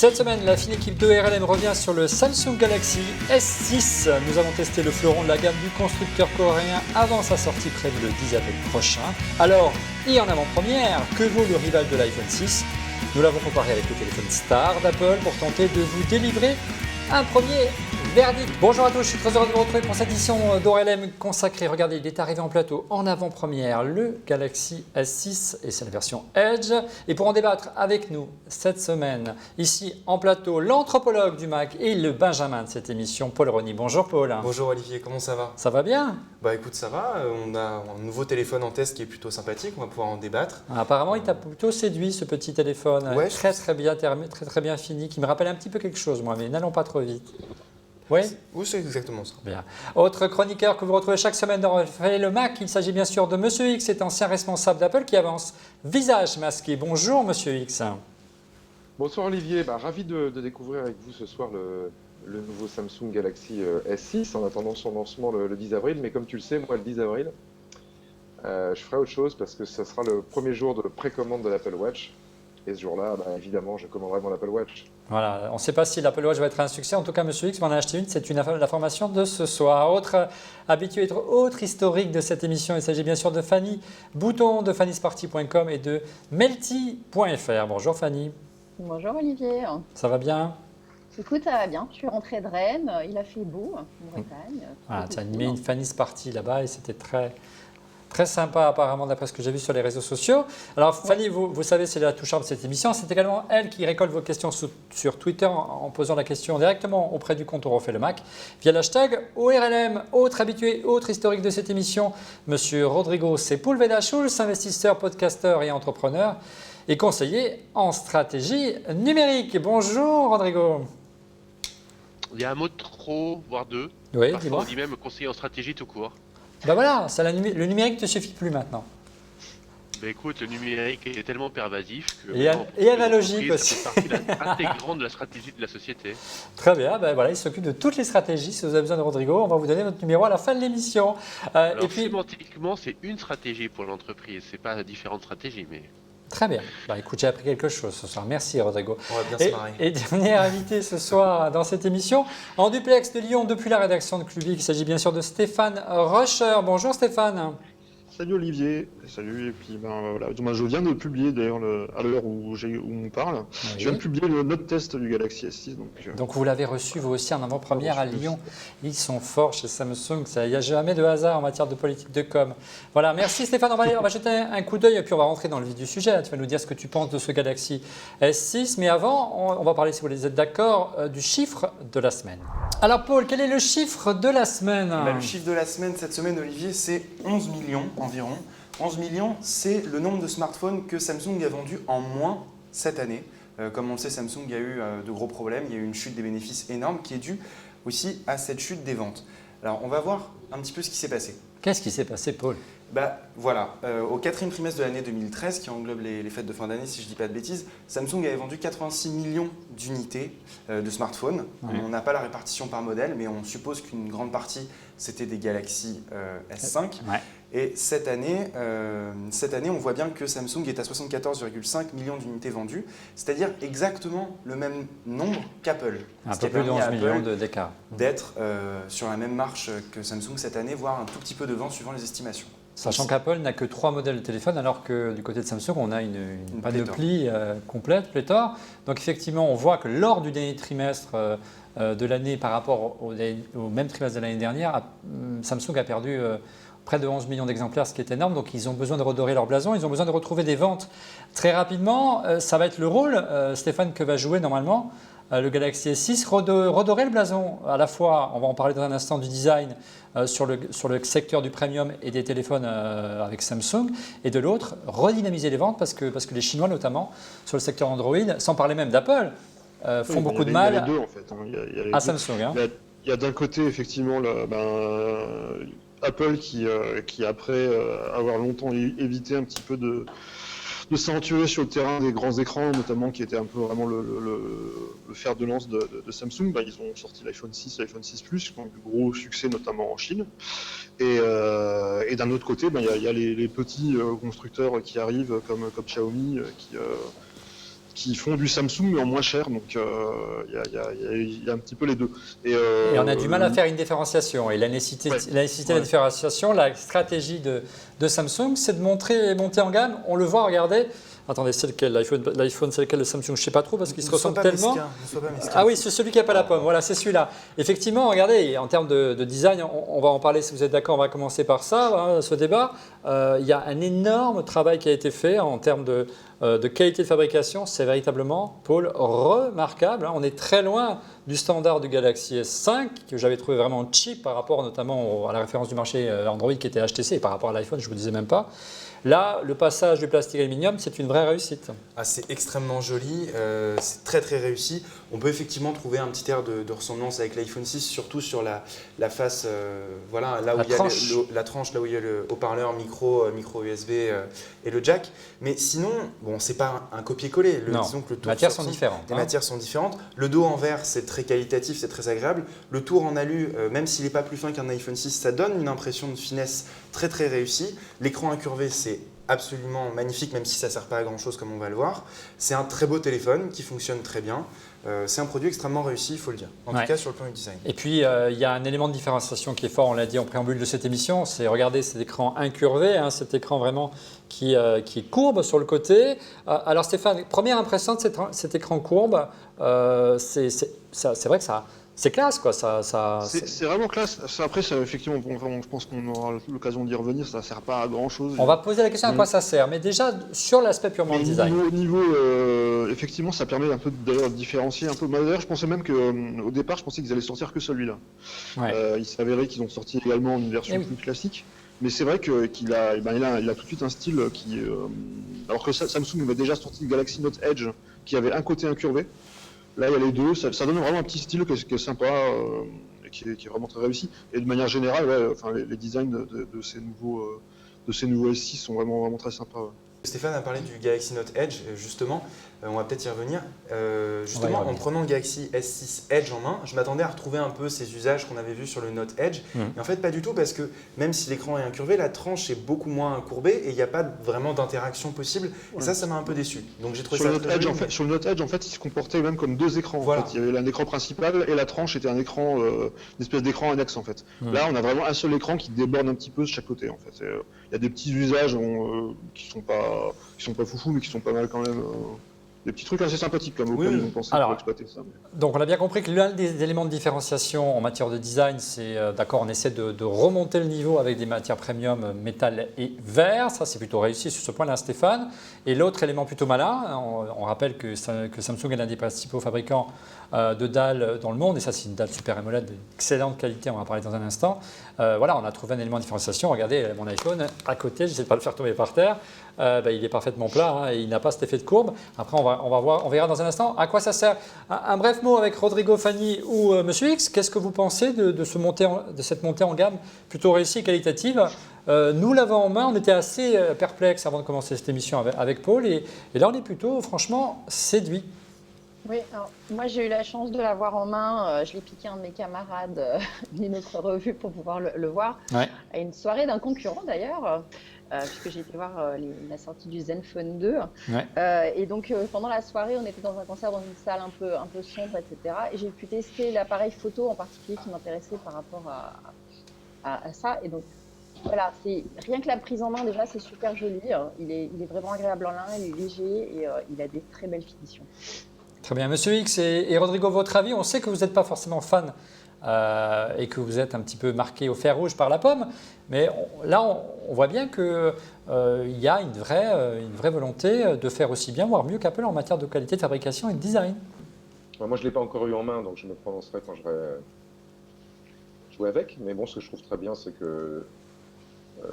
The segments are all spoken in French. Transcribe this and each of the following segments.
Cette semaine, la fine équipe de RLM revient sur le Samsung Galaxy S6. Nous avons testé le fleuron de la gamme du constructeur coréen avant sa sortie prévue le 10 avril prochain. Alors, et en avant-première, que vaut le rival de l'iPhone 6 ? Nous l'avons comparé avec le téléphone Star d'Apple pour tenter de vous délivrer un premier verdict. Bonjour à tous, je suis très heureux de vous retrouver pour cette édition d'ORLM consacrée. Regardez, il est arrivé en plateau en avant-première, le Galaxy S6 et c'est la version Edge. Et pour en débattre avec nous cette semaine, ici en plateau, l'anthropologue du Mac et le Benjamin de cette émission, Paul Rony. Bonjour Paul. Bonjour Olivier, comment ça va ? Ça va bien ? Bah écoute, ça va, on a un nouveau téléphone en test qui est plutôt sympathique, on va pouvoir en débattre. Apparemment, il t'a plutôt séduit ce petit téléphone, Ouais, très bien terminé, très bien fini, qui me rappelle un petit peu quelque chose moi, mais n'allons pas trop vite. Oui, c'est exactement ça. Bien. Autre chroniqueur que vous retrouvez chaque semaine dans Refait le Mac, il s'agit bien sûr de Monsieur X, cet ancien responsable d'Apple qui avance visage masqué. Bonjour Monsieur X. Bonsoir Olivier, ravi de découvrir avec vous ce soir le nouveau Samsung Galaxy S6 en attendant son lancement le 10 avril. Mais comme tu le sais, moi le 10 avril, je ferai autre chose parce que ce sera le premier jour de précommande de l'Apple Watch. Et ce jour-là, évidemment, je commanderai mon Apple Watch. Voilà, on ne sait pas si l'Apple Watch va être un succès. En tout cas, Monsieur X m'en a acheté une. C'est l'information de ce soir. Autre habitué, autre historique de cette émission, il s'agit bien sûr de Fanny Bouton de fannysparty.com et de melty.fr. Bonjour Fanny. Bonjour Olivier. Ça va bien ? Écoute, ça va bien. Je suis rentrée de Rennes. Il a fait beau en Bretagne. Voilà, tu as animé une Fanny's Party là-bas et c'était très sympa apparemment d'après ce que j'ai vu sur les réseaux sociaux. Alors Fanny, vous savez, c'est la touchante de cette émission. C'est également elle qui récolte vos questions sur Twitter en posant la question directement auprès du compte On refait le Mac via l'hashtag ORLM. Autre habitué, autre historique de cette émission, Monsieur Rodrigo Sepúlveda Schulz, investisseur, podcasteur et entrepreneur et conseiller en stratégie numérique. Bonjour Rodrigo. Il y a un mot de trop, voire deux. Oui, Parfois dis-moi. on dit même conseiller en stratégie tout court. Ben voilà, le numérique ne te suffit plus maintenant. Écoute, le numérique est tellement pervasif que et analogique aussi. C'est partie intégrante de la stratégie de la société. Très bien, voilà, il s'occupe de toutes les stratégies. Si vous avez besoin de Rodrigo, on va vous donner votre numéro à la fin de l'émission. Alors, sémantiquement, c'est une stratégie pour l'entreprise, c'est pas différentes stratégies, mais. Très bien. Écoute, j'ai appris quelque chose ce soir. Merci Rodrigo. On va bien se marrer. Et dernier invité ce soir dans cette émission, en duplex de Lyon depuis la rédaction de Clubic, il s'agit bien sûr de Stéphane Rocher. Bonjour Stéphane. Salut Olivier, salut, et puis voilà. Je viens de publier d'ailleurs à l'heure où on parle, Oui. je viens de publier le note test du Galaxy S6. Donc vous l'avez reçu vous aussi en avant-première à Lyon. Ils sont forts chez Samsung, il n'y a jamais de hasard en matière de politique de com. Voilà, merci Stéphane, on va jeter un coup d'œil et puis on va rentrer dans le vif du sujet. Tu vas nous dire ce que tu penses de ce Galaxy S6, mais avant, on va parler, si vous êtes d'accord, du chiffre de la semaine. Alors Paul, quel est le chiffre de la semaine ? Le chiffre de la semaine, cette semaine Olivier, c'est 11 millions environ. 11 millions, c'est le nombre de smartphones que Samsung a vendus en moins cette année. Comme on le sait, Samsung a eu de gros problèmes, il y a eu une chute des bénéfices énorme qui est due aussi à cette chute des ventes. Alors on va voir un petit peu ce qui s'est passé. Qu'est-ce qui s'est passé Paul ? Au quatrième trimestre de l'année 2013, qui englobe les fêtes de fin d'année si je ne dis pas de bêtises, Samsung avait vendu 86 millions d'unités de smartphones. Ouais. On n'a pas la répartition par modèle, mais on suppose qu'une grande partie, c'était des Galaxy S5. Ouais. Et cette année, on voit bien que Samsung est à 74,5 millions d'unités vendues, c'est-à-dire exactement le même nombre qu'Apple. Un peu plus de 11 millions d'écart. D'être sur la même marche que Samsung cette année, voire un tout petit peu devant suivant les estimations. Sachant qu'Apple n'a que 3 modèles de téléphone, alors que du côté de Samsung, on a une panoplie complète, pléthore. Donc effectivement, on voit que lors du dernier trimestre de l'année par rapport au même trimestre de l'année dernière, Samsung a perdu près de 11 millions d'exemplaires, ce qui est énorme. Donc ils ont besoin de redorer leur blason, ils ont besoin de retrouver des ventes très rapidement. Ça va être le rôle, Stéphane, que va jouer normalement le Galaxy S6, redorer le blason. À la fois, on va en parler dans un instant du design sur le secteur du premium et des téléphones avec Samsung, et de l'autre, redynamiser les ventes parce que les Chinois notamment, sur le secteur Android, sans parler même d'Apple, font beaucoup de mal il y a les deux, en fait, il y a les à deux. Samsung. Il y a d'un côté effectivement Apple qui après avoir longtemps évité un petit peu de s'aventurer sur le terrain des grands écrans, notamment qui était un peu vraiment le fer de lance de Samsung, ils ont sorti l'iPhone 6 et l'iPhone 6 Plus, qui ont eu de gros succès notamment en Chine. Et d'un autre côté, il y a les petits constructeurs qui arrivent comme Xiaomi, qui font du Samsung mais en moins cher. Donc il y a un petit peu les deux. Et on a du mal à faire une différenciation. Et la nécessité de la différenciation, la stratégie de Samsung, c'est de monter en gamme. On le voit, regardez. Attendez, c'est lequel l'iPhone, c'est lequel le Samsung? Je ne sais pas trop parce qu'il se ressemble tellement. Ah oui, c'est celui qui n'a pas la pomme. Voilà, c'est celui-là. Effectivement, regardez, en termes de design, on va en parler si vous êtes d'accord. On va commencer par ça, ce débat. Il y a un énorme travail qui a été fait en termes de qualité de fabrication. C'est véritablement, Paul, remarquable. On est très loin du standard du Galaxy S5 que j'avais trouvé vraiment cheap par rapport notamment à la référence du marché Android qui était HTC et par rapport à l'iPhone, je ne vous disais même pas. Là, le passage du plastique aluminium, c'est une vraie réussite. Ah, c'est extrêmement joli, c'est très très réussi. On peut effectivement trouver un petit air de ressemblance avec l'iPhone 6, surtout sur la face, voilà, là où il y a la tranche, là où il y a le haut-parleur micro USB et le jack. Mais sinon, bon, c'est pas un copier-coller. Disons que les matières sont différentes. Les matières sont différentes. Le dos en verre, c'est très qualitatif, c'est très agréable. Le tour en alu, même s'il n'est pas plus fin qu'un iPhone 6, ça donne une impression de finesse très très réussie. L'écran incurvé, c'est absolument magnifique, même si ça ne sert pas à grand chose comme on va le voir. C'est un très beau téléphone qui fonctionne très bien. C'est un produit extrêmement réussi, il faut le dire. En tout cas sur le plan du design. Et puis il y a un élément de différenciation qui est fort, on l'a dit en préambule de cette émission, c'est regardez cet écran incurvé, cet écran vraiment qui est courbe sur le côté. Alors Stéphane, première impression de cet écran courbe, c'est vrai que ça... C'est classe, quoi. C'est vraiment classe. Après, effectivement, je pense qu'on aura l'occasion d'y revenir. Ça ne sert pas à grand-chose. On va poser la question à quoi ça sert. Mais déjà, sur l'aspect purement design. Effectivement, ça permet un peu d'ailleurs de différencier un peu. D'ailleurs, je pensais même qu'au départ, je pensais qu'ils allaient sortir que celui-là. Il s'avérait qu'ils ont sorti également une version plus classique. Mais c'est vrai qu'il a tout de suite un style qui... alors que Samsung avait déjà sorti le Galaxy Note Edge, qui avait un côté incurvé. Là, il y a les deux, ça donne vraiment un petit style qui est sympa, qui est vraiment très réussi. Et de manière générale, les designs de ces nouveaux S6 sont vraiment très sympas. Ouais. Stéphane a parlé du Galaxy Note Edge, justement, on va peut-être y revenir. Justement, en prenant le Galaxy S6 Edge en main, je m'attendais à retrouver un peu ces usages qu'on avait vus sur le Note Edge. Et en fait, pas du tout, parce que même si l'écran est incurvé, la tranche est beaucoup moins courbée et il n'y a pas vraiment d'interaction possible. Et ça m'a un peu déçu. Donc j'ai trouvé sur le Note Edge, en fait, il se comportait même comme deux écrans. Voilà. En fait. Il y avait un écran principal et la tranche était un écran, une espèce d'écran annexe, en fait. Là, on a vraiment un seul écran qui déborde un petit peu de chaque côté, en fait. Il y a des petits usages qui sont pas foufous, mais qui sont pas mal quand même. Des petits trucs assez sympathiques comme auxquels ils ont pensé pour exploiter ça. Donc on a bien compris que l'un des éléments de différenciation en matière de design, c'est d'accord, on essaie de remonter le niveau avec des matières premium, métal et verre. Ça, c'est plutôt réussi sur ce point-là, Stéphane. Et l'autre élément plutôt malin, on rappelle que Samsung est l'un des principaux fabricants de dalles dans le monde, et ça c'est une dalle Super AMOLED d'excellente qualité, on va en parler dans un instant. Voilà, on a trouvé un élément de différenciation. Regardez mon iPhone à côté, j'essaie de ne pas le faire tomber par terre. Il est parfaitement plat et il n'a pas cet effet de courbe. Après, on verra dans un instant à quoi ça sert. Un bref mot avec Rodrigo Fanny ou Monsieur X. Qu'est-ce que vous pensez de cette montée en gamme plutôt réussie et qualitative? Nous l'avons en main, on était assez perplexes avant de commencer cette émission avec Paul et là on est plutôt franchement séduit. Oui, alors, moi j'ai eu la chance de l'avoir en main. Je l'ai piqué à un de mes camarades d'une autre revue pour pouvoir le voir. À une soirée d'un concurrent d'ailleurs, puisque j'ai été voir la sortie du Zenfone 2. Et donc pendant la soirée, on était dans un concert dans une salle un peu sombre, etc. Et j'ai pu tester l'appareil photo en particulier qui m'intéressait par rapport à ça. Et donc voilà, rien que la prise en main déjà, c'est super joli. Il est vraiment agréable en main, il est léger et il a des très belles finitions. Très bien. Monsieur X et Rodrigo, votre avis? On sait que vous n'êtes pas forcément fan et que vous êtes un petit peu marqué au fer rouge par la pomme, mais là, on voit bien qu'il y a une vraie volonté de faire aussi bien, voire mieux qu'Apple en matière de qualité de fabrication et de design. Moi, je ne l'ai pas encore eu en main, donc je me prononcerai quand j'aurai joué avec. Mais bon, ce que je trouve très bien, c'est que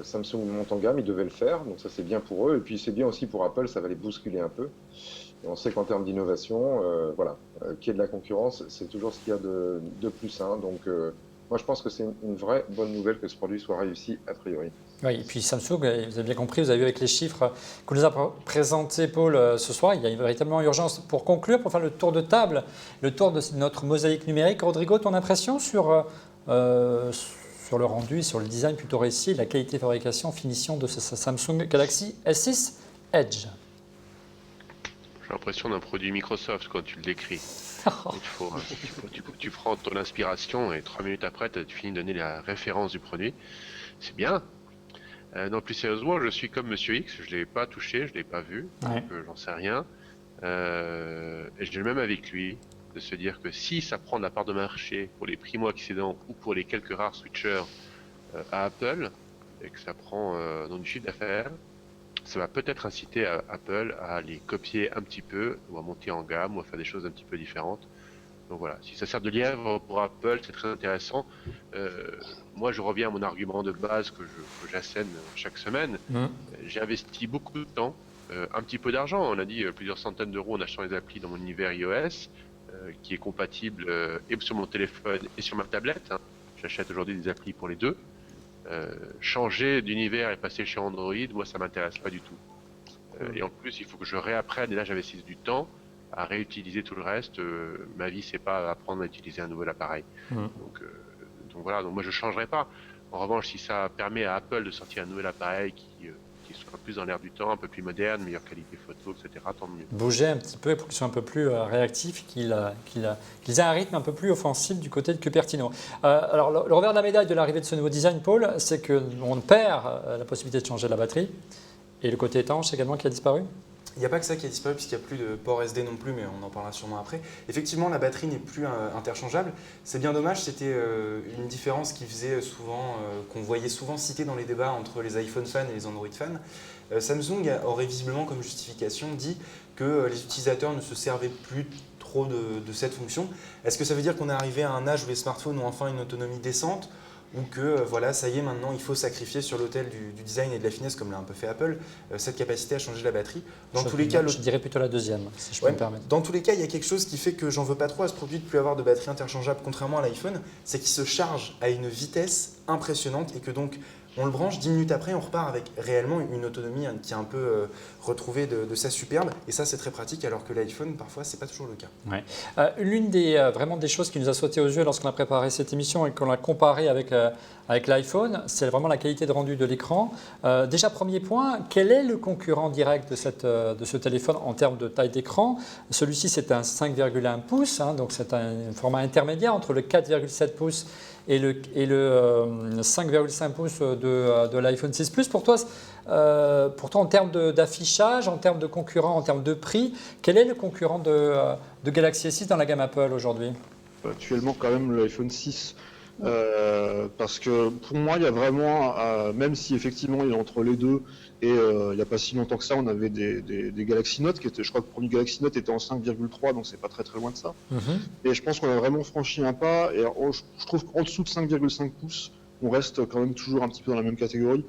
Samsung monte en gamme, ils devaient le faire, donc ça c'est bien pour eux. Et puis c'est bien aussi pour Apple, ça va les bousculer un peu. Et on sait qu'en termes d'innovation, qu'il y ait de la concurrence, c'est toujours ce qu'il y a de plus sain. Donc moi je pense que c'est une vraie bonne nouvelle que ce produit soit réussi a priori. Oui, et puis Samsung, vous avez bien compris, vous avez vu avec les chiffres que nous a présenté Paul ce soir, il y a véritablement urgence pour conclure, pour faire le tour de table, le tour de notre mosaïque numérique. Rodrigo, ton impression sur le rendu et sur le design plutôt réussi, la qualité de fabrication, finition de ce Samsung Galaxy S6 Edge? J'ai l'impression d'un produit Microsoft quand tu le décris. Tu prends ton inspiration et 3 minutes après, tu finis de donner la référence du produit. C'est bien. Non, plus sérieusement, je suis comme Monsieur X, je ne l'ai pas touché, je ne l'ai pas vu, donc j'en sais rien. Et j'ai le même avec lui, de se dire que si ça prend de la part de marché pour les primo-accédants ou pour les quelques rares switchers à Apple, et que ça prend dans du chiffre d'affaires, ça va peut-être inciter Apple à les copier un petit peu, ou à monter en gamme, ou à faire des choses un petit peu différentes. Donc voilà, si ça sert de lièvre pour Apple, c'est très intéressant. Moi, je reviens à mon argument de base que j'assène chaque semaine. J'ai investi beaucoup de temps, un petit peu d'argent. On a dit plusieurs centaines d'euros en achetant les applis dans mon univers iOS, qui est compatible et sur mon téléphone et sur ma tablette. Hein. J'achète aujourd'hui des applis pour les deux. Changer d'univers et passer chez Android, moi, ça m'intéresse pas du tout. Et en plus, il faut que je réapprenne, et là, j'investisse du temps à réutiliser tout le reste. Ma vie, c'est pas apprendre à utiliser un nouvel appareil. Donc voilà, donc moi je changerai pas. En revanche, si ça permet à Apple de sortir un nouvel appareil qui soit plus dans l'air du temps, un peu plus moderne, meilleure qualité photo, etc., tant mieux. Bouger un petit peu pour qu'ils soient un peu plus réactifs, qu'ils aient un rythme un peu plus offensif du côté de Cupertino. Alors le revers de la médaille de l'arrivée de ce nouveau design, Paul, c'est qu'on perd la possibilité de changer la batterie. Et le côté étanche également qui a disparu ? Il n'y a pas que ça qui a disparu puisqu'il n'y a plus de port SD non plus, mais on en parlera sûrement après. Effectivement, la batterie n'est plus interchangeable. C'est bien dommage, c'était une différence qui faisait souvent, qu'on voyait souvent citée dans les débats entre les iPhone fans et les Android fans. Samsung aurait visiblement comme justification dit que les utilisateurs ne se servaient plus trop de cette fonction. Est-ce que ça veut dire qu'on est arrivé à un âge où les smartphones ont enfin une autonomie décente ? Ou que voilà, ça y est, maintenant il faut sacrifier sur l'autel du design et de la finesse, comme l'a un peu fait Apple, cette capacité à changer la batterie. Dans tous les cas, je dirais plutôt la deuxième, si je peux me permettre. Dans tous les cas, il y a quelque chose qui fait que j'en veux pas trop à ce produit de plus avoir de batterie interchangeable, contrairement à l'iPhone, c'est qu'il se charge à une vitesse impressionnante et que donc on le branche, 10 minutes après, on repart avec réellement une autonomie qui est un peu retrouvée de sa superbe. Et ça, c'est très pratique, alors que l'iPhone, parfois, ce n'est pas toujours le cas. Ouais. L'une vraiment des choses qui nous a sauté aux yeux lorsqu'on a préparé cette émission et qu'on l'a comparé avec l'iPhone, c'est vraiment la qualité de rendu de l'écran. Déjà, premier point, quel est le concurrent direct de ce téléphone en termes de taille d'écran ? Celui-ci, c'est un 5,1 pouces, hein, donc c'est un format intermédiaire entre le 4,7 pouces et le 5,5 pouces de l'iPhone 6 Plus. Pour toi, en termes d'affichage, en termes de concurrent, en termes de prix, quel est le concurrent de Galaxy S6 dans la gamme Apple aujourd'hui ? Actuellement, quand même, l'iPhone 6. Parce que pour moi, il y a vraiment, même si effectivement il est entre les deux, et il n'y a pas si longtemps que ça, on avait des Galaxy Note qui étaient, je crois que le premier Galaxy Note était en 5,3, donc c'est pas très très loin de ça. Et je pense qu'on a vraiment franchi un pas, et je trouve qu'en dessous de 5,5 pouces, on reste quand même toujours un petit peu dans la même catégorie.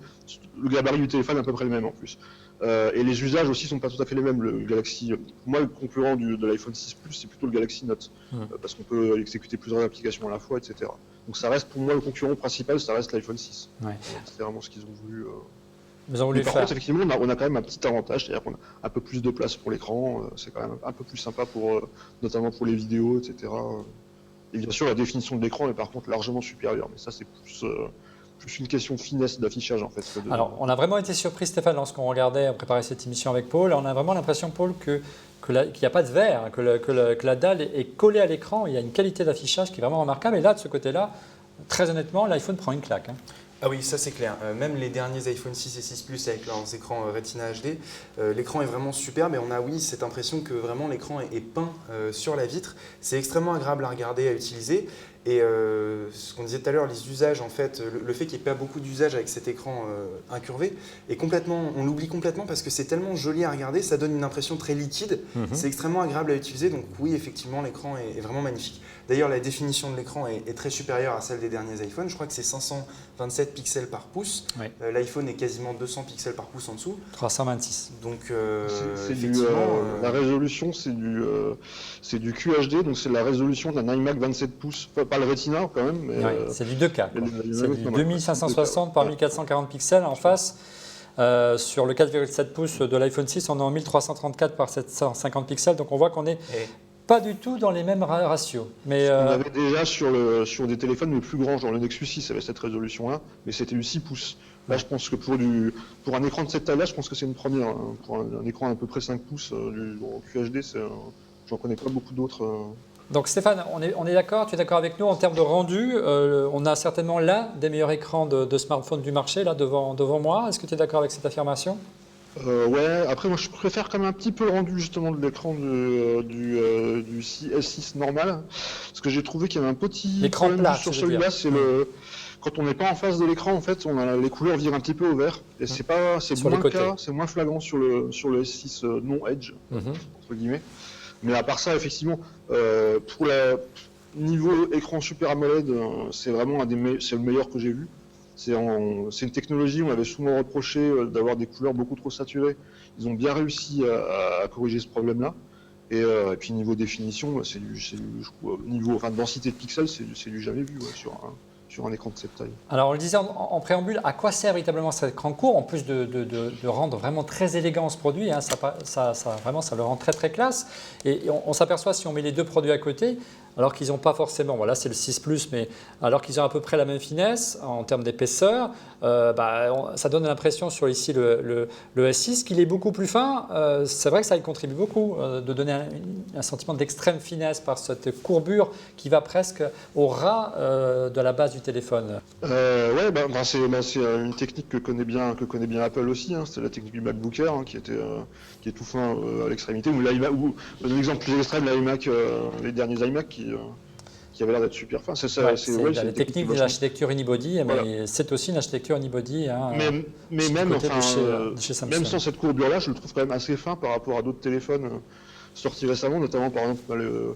Le gabarit du téléphone est à peu près le même en plus. Et les usages aussi sont pas tout à fait les mêmes. Le Galaxy, pour moi, le concurrent de l'iPhone 6 Plus, c'est plutôt le Galaxy Note, parce qu'on peut exécuter plusieurs applications à la fois, etc. Donc ça reste, pour moi, le concurrent principal, ça reste l'iPhone 6. Ouais. C'est vraiment ce qu'ils ont voulu. Mais par contre, effectivement, on a quand même un petit avantage, c'est-à-dire qu'on a un peu plus de place pour l'écran. C'est quand même un peu plus sympa notamment pour les vidéos, etc. Et bien sûr, la définition de l'écran est par contre largement supérieure, mais ça, c'est plus une question de finesse d'affichage en fait. Alors, on a vraiment été surpris, Stéphane, lorsqu'on regardait, préparer cette émission avec Paul. On a vraiment l'impression, Paul, qu'il n'y a pas de verre, que la dalle est collée à l'écran. Il y a une qualité d'affichage qui est vraiment remarquable. Et là, de ce côté-là, très honnêtement, l'iPhone prend une claque. Hein. Ah oui, ça c'est clair. Même les derniers iPhone 6 et 6 Plus avec leurs écrans Retina HD, l'écran est vraiment superbe et on a cette impression que vraiment l'écran est peint sur la vitre. C'est extrêmement agréable à regarder, à utiliser. Et ce qu'on disait tout à l'heure, les usages, en fait, le fait qu'il n'y ait pas beaucoup d'usages avec cet écran incurvé, on l'oublie complètement parce que c'est tellement joli à regarder, ça donne une impression très liquide, c'est extrêmement agréable à utiliser, donc oui, effectivement, l'écran est vraiment magnifique. D'ailleurs, la définition de l'écran est très supérieure à celle des derniers iPhones, je crois que c'est 527 pixels par pouce, oui. L'iPhone est quasiment 200 pixels par pouce en dessous. 326. Donc, la résolution, c'est du QHD, donc c'est la résolution d'un iMac 27 pouces. Pas le Retina quand même. Mais c'est du 2K. C'est du 2560 par 1440 pixels en face. Sur le 4,7 pouces de l'iPhone 6, on est en 1334 par 750 pixels. Donc on voit qu'on est pas du tout dans les mêmes ratios. Mais On avait déjà sur des téléphones les plus grands, genre le Nexus 6 avait cette résolution-là, mais c'était du 6 pouces. Là, je pense que pour un écran de cette taille-là, je pense que c'est une première. Hein. Pour un écran à peu près 5 pouces en QHD, j'en connais pas beaucoup d'autres. Donc Stéphane, on est d'accord, tu es d'accord avec nous en termes de rendu, on a certainement l'un des meilleurs écrans de smartphone du marché là devant moi. Est-ce que tu es d'accord avec cette affirmation? Ouais, après moi je préfère quand même un petit peu le rendu justement de l'écran du S6 normal, parce que j'ai trouvé qu'il y avait un petit problème plat, sur celui-là, c'est quand on n'est pas en face de l'écran, en fait, les couleurs virent un petit peu au vert, et c'est moins le cas, c'est moins flagrant sur le S6 non Edge, entre guillemets. Mais à part ça, effectivement, pour niveau écran Super AMOLED, c'est vraiment c'est le meilleur que j'ai vu. C'est une technologie, on avait souvent reproché d'avoir des couleurs beaucoup trop saturées. Ils ont bien réussi à corriger ce problème-là. Et puis niveau définition, niveau densité de pixels, c'est du jamais vu sur un écran de cette taille. Alors on le disait en préambule, à quoi sert véritablement cet écran court, en plus de rendre vraiment très élégant ce produit, hein, ça le rend très très classe. Et on s'aperçoit si on met les deux produits à côté, alors qu'ils n'ont pas forcément, voilà c'est le 6+, mais alors qu'ils ont à peu près la même finesse en termes d'épaisseur, ça donne l'impression sur ici le S6 qu'il est beaucoup plus fin. C'est vrai que ça y contribue beaucoup, de donner un sentiment d'extrême finesse par cette courbure qui va presque au ras de la base du téléphone. C'est une technique que connaît bien Apple aussi, hein. C'était la technique du MacBook Air qui est tout fin à l'extrémité, ou l'exemple plus extrême, l'iMac, les derniers iMac qui avait l'air d'être super fin. C'est la technique de l'architecture unibody, voilà. Mais c'est aussi une architecture unibody. Hein, mais même sans cette courbure-là, je le trouve quand même assez fin par rapport à d'autres téléphones sortis récemment, notamment par exemple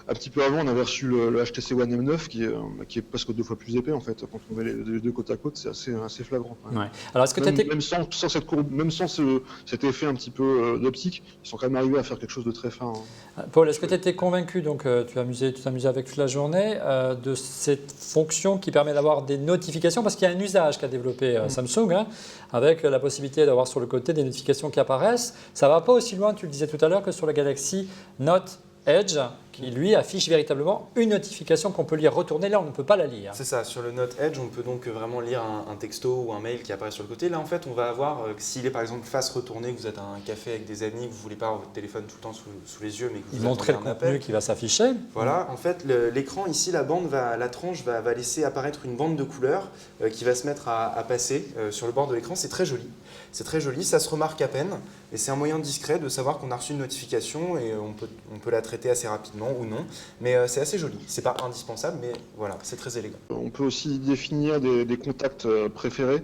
un petit peu avant, on avait reçu le HTC One M9 qui est presque 2 fois plus épais en fait. Quand on met les deux côte à côte, c'est assez flagrant. Ouais. Alors, est-ce que même sans cette courbe, même sans cet effet un petit peu d'optique, ils sont quand même arrivés à faire quelque chose de très fin. Hein. Paul, est-ce que tu étais convaincu, donc tu t'es amusé avec toute la journée, de cette fonction qui permet d'avoir des notifications, parce qu'il y a un usage qu'a développé Samsung, hein, avec la possibilité d'avoir sur le côté des notifications qui apparaissent. Ça ne va pas aussi loin, tu le disais tout à l'heure, que sur le Galaxy Note Edge, qui lui affiche véritablement une notification qu'on peut lire retourner. Là, on ne peut pas la lire. C'est ça, sur le Note Edge, on peut donc vraiment lire un texto ou un mail qui apparaît sur le côté. Là, en fait, on va avoir, s'il est par exemple face retournée, que vous êtes à un café avec des amis, que vous ne voulez pas avoir votre téléphone tout le temps sous les yeux, mais que vous montrer le contenu qui va s'afficher. Voilà, en fait, l'écran ici, la tranche va laisser apparaître une bande de couleurs qui va se mettre à passer sur le bord de l'écran. C'est très joli. C'est très joli, ça se remarque à peine et c'est un moyen discret de savoir qu'on a reçu une notification et on peut la traiter assez rapidement ou non. Mais c'est assez joli, c'est pas indispensable, mais voilà, c'est très élégant. On peut aussi définir des contacts préférés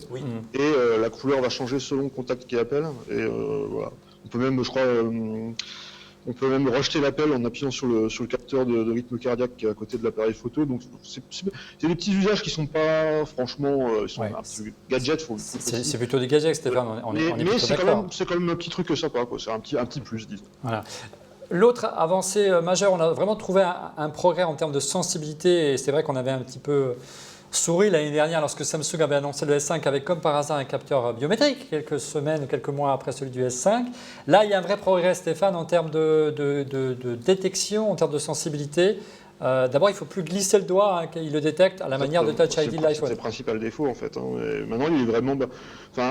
et la couleur va changer selon le contact qui appelle. Et voilà. On peut même, je crois, rejeter l'appel en appuyant sur le capteur de rythme cardiaque qui est à côté de l'appareil photo. Donc c'est des petits usages qui sont pas franchement gadgets. C'est plutôt des gadgets, Stéphane. Mais c'est quand même un petit truc sympa, quoi. C'est un petit plus, disons. Voilà. L'autre avancée majeure, on a vraiment trouvé un progrès en termes de sensibilité et c'est vrai qu'on avait un petit peu souri l'année dernière lorsque Samsung avait annoncé le S5 avec comme par hasard un capteur biométrique quelques semaines ou quelques mois après celui du S5. Là, il y a un vrai progrès, Stéphane, en termes de détection, en termes de sensibilité. D'abord, il ne faut plus glisser le doigt, il le détecte à la manière de Touch ID de l'iPhone. C'est le principal défaut en fait. Et maintenant, il est vraiment.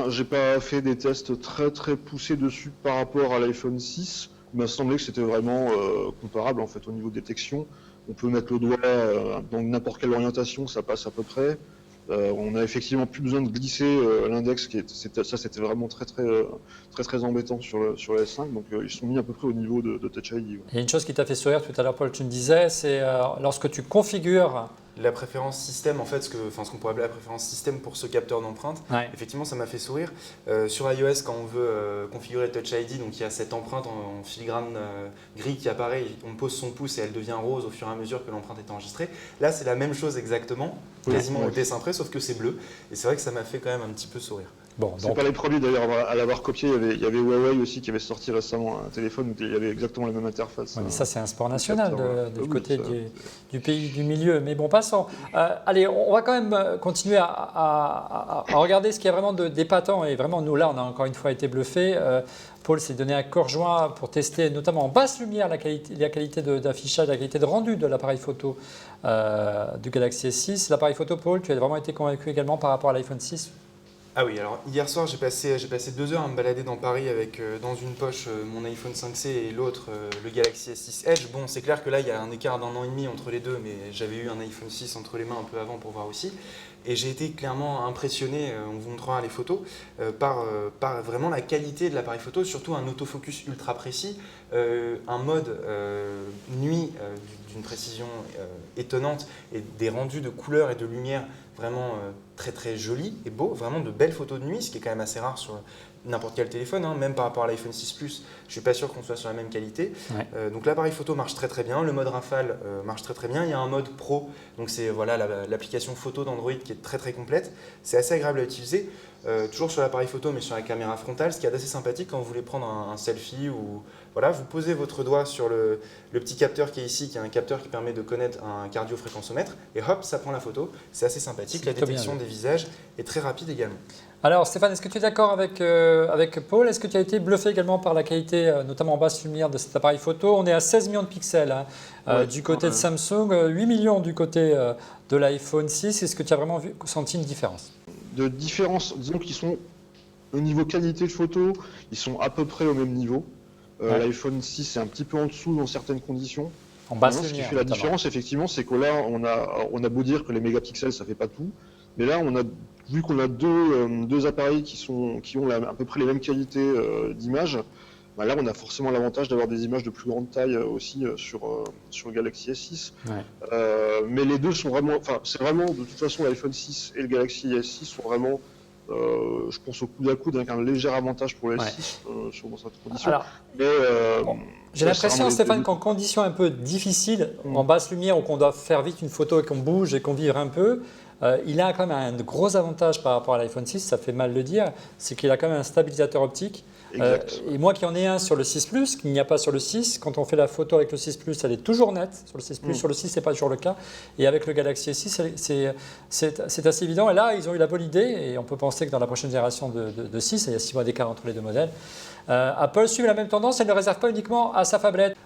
J'ai pas fait des tests très très poussés dessus par rapport à l'iPhone 6. Il m'a semblé que c'était vraiment comparable en fait au niveau de détection. On peut mettre le doigt dans n'importe quelle orientation, ça passe à peu près. On n'a effectivement plus besoin de glisser l'index, c'était vraiment très embêtant sur le S5. Donc ils sont mis à peu près au niveau de Touch ID. Ouais. Il y a une chose qui t'a fait sourire tout à l'heure, Paul, tu me disais, c'est lorsque tu configures la préférence système, en fait, ce qu'on pourrait appeler la préférence système pour ce capteur d'empreinte, effectivement, ça m'a fait sourire. Sur iOS, quand on veut configurer Touch ID, donc il y a cette empreinte en filigrane gris qui apparaît, on pose son pouce et elle devient rose au fur et à mesure que l'empreinte est enregistrée. Là, c'est la même chose exactement, quasiment au dessin près, sauf que c'est bleu. Et c'est vrai que ça m'a fait quand même un petit peu sourire. Bon, c'est pas les produits d'ailleurs à l'avoir copié. Il y avait Huawei aussi qui avait sorti récemment un téléphone où il y avait exactement la même interface. Ouais, mais ça, c'est un sport national du oui, côté ça, du pays du milieu. Mais bon, passons. Allez, on va quand même continuer à regarder ce qu'il y a vraiment d'épatant. Et vraiment, nous, là, on a encore une fois été bluffés. Paul s'est donné un corps joint pour tester, notamment en basse lumière, la qualité d'affichage, la qualité de rendu de l'appareil photo du Galaxy S6. L'appareil photo, Paul, tu as vraiment été convaincu également par rapport à l'iPhone 6? Ah oui, alors hier soir j'ai passé 2 heures à me balader dans Paris avec dans une poche mon iPhone 5C et l'autre le Galaxy S6 Edge. Bon, c'est clair que là il y a un écart d'1 an et demi entre les deux, mais j'avais eu un iPhone 6 entre les mains un peu avant pour voir aussi. Et j'ai été clairement impressionné, on vous montrera les photos, par vraiment la qualité de l'appareil photo, surtout un autofocus ultra précis, un mode nuit d'une précision étonnante et des rendus de couleurs et de lumière vraiment très très jolis et beaux, vraiment de belles photos de nuit, ce qui est quand même assez rare sur n'importe quel téléphone, hein, même par rapport à l'iPhone 6 Plus, je suis pas sûr qu'on soit sur la même qualité. Ouais. Donc l'appareil photo marche très très bien, le mode rafale marche très très bien, il y a un mode pro, donc c'est voilà, l'application photo d'Android qui est très très complète, c'est assez agréable à utiliser, toujours sur l'appareil photo mais sur la caméra frontale, ce qui est assez sympathique quand vous voulez prendre un selfie ou voilà, vous posez votre doigt sur le petit capteur qui est ici, qui est un capteur qui permet de connaître un cardio-fréquencomètre et hop, ça prend la photo, c'est assez sympathique, la détection des visages est très rapide également. Alors Stéphane, est-ce que tu es d'accord avec Paul? Est-ce que tu as été bluffé également par la qualité, notamment en basse lumière, de cet appareil photo? On est à 16 millions de pixels du côté de Samsung, 8 millions du côté de l'iPhone 6. Est-ce que tu as vraiment senti une différence? De différence, disons qu'ils sont au niveau qualité de photo, ils sont à peu près au même niveau. Ouais. L'iPhone 6 est un petit peu en dessous dans certaines conditions. En basse Maintenant, lumière. ce qui fait la différence, effectivement, c'est que là, on a beau dire que les mégapixels, ça fait pas tout, mais là, vu qu'on a deux appareils qui ont à peu près les mêmes qualités d'image, bah là, on a forcément l'avantage d'avoir des images de plus grande taille aussi sur le Galaxy S6. Ouais. Mais les deux sont vraiment, c'est vraiment, de toute façon, l'iPhone 6 et le Galaxy S6 sont vraiment, je pense, au coude à coude avec un léger avantage pour le S6 dans cette condition. Alors, mais j'ai l'impression, Stéphane, qu'en conditions un peu difficiles, en basse lumière, où qu'on doit faire vite une photo et qu'on bouge et qu'on vibre un peu, il a quand même un gros avantage par rapport à l'iPhone 6, ça fait mal de le dire, c'est qu'il a quand même un stabilisateur optique. Et moi qui en ai un sur le 6 Plus, qu'il n'y a pas sur le 6, quand on fait la photo avec le 6 Plus, elle est toujours nette sur le 6 Plus, sur le 6 c'est pas toujours le cas, et avec le Galaxy S6 c'est assez évident, et là ils ont eu la bonne idée, et on peut penser que dans la prochaine génération de 6, il y a 6 mois d'écart entre les deux modèles, Apple suit la même tendance, elle ne réserve pas uniquement à sa phablette.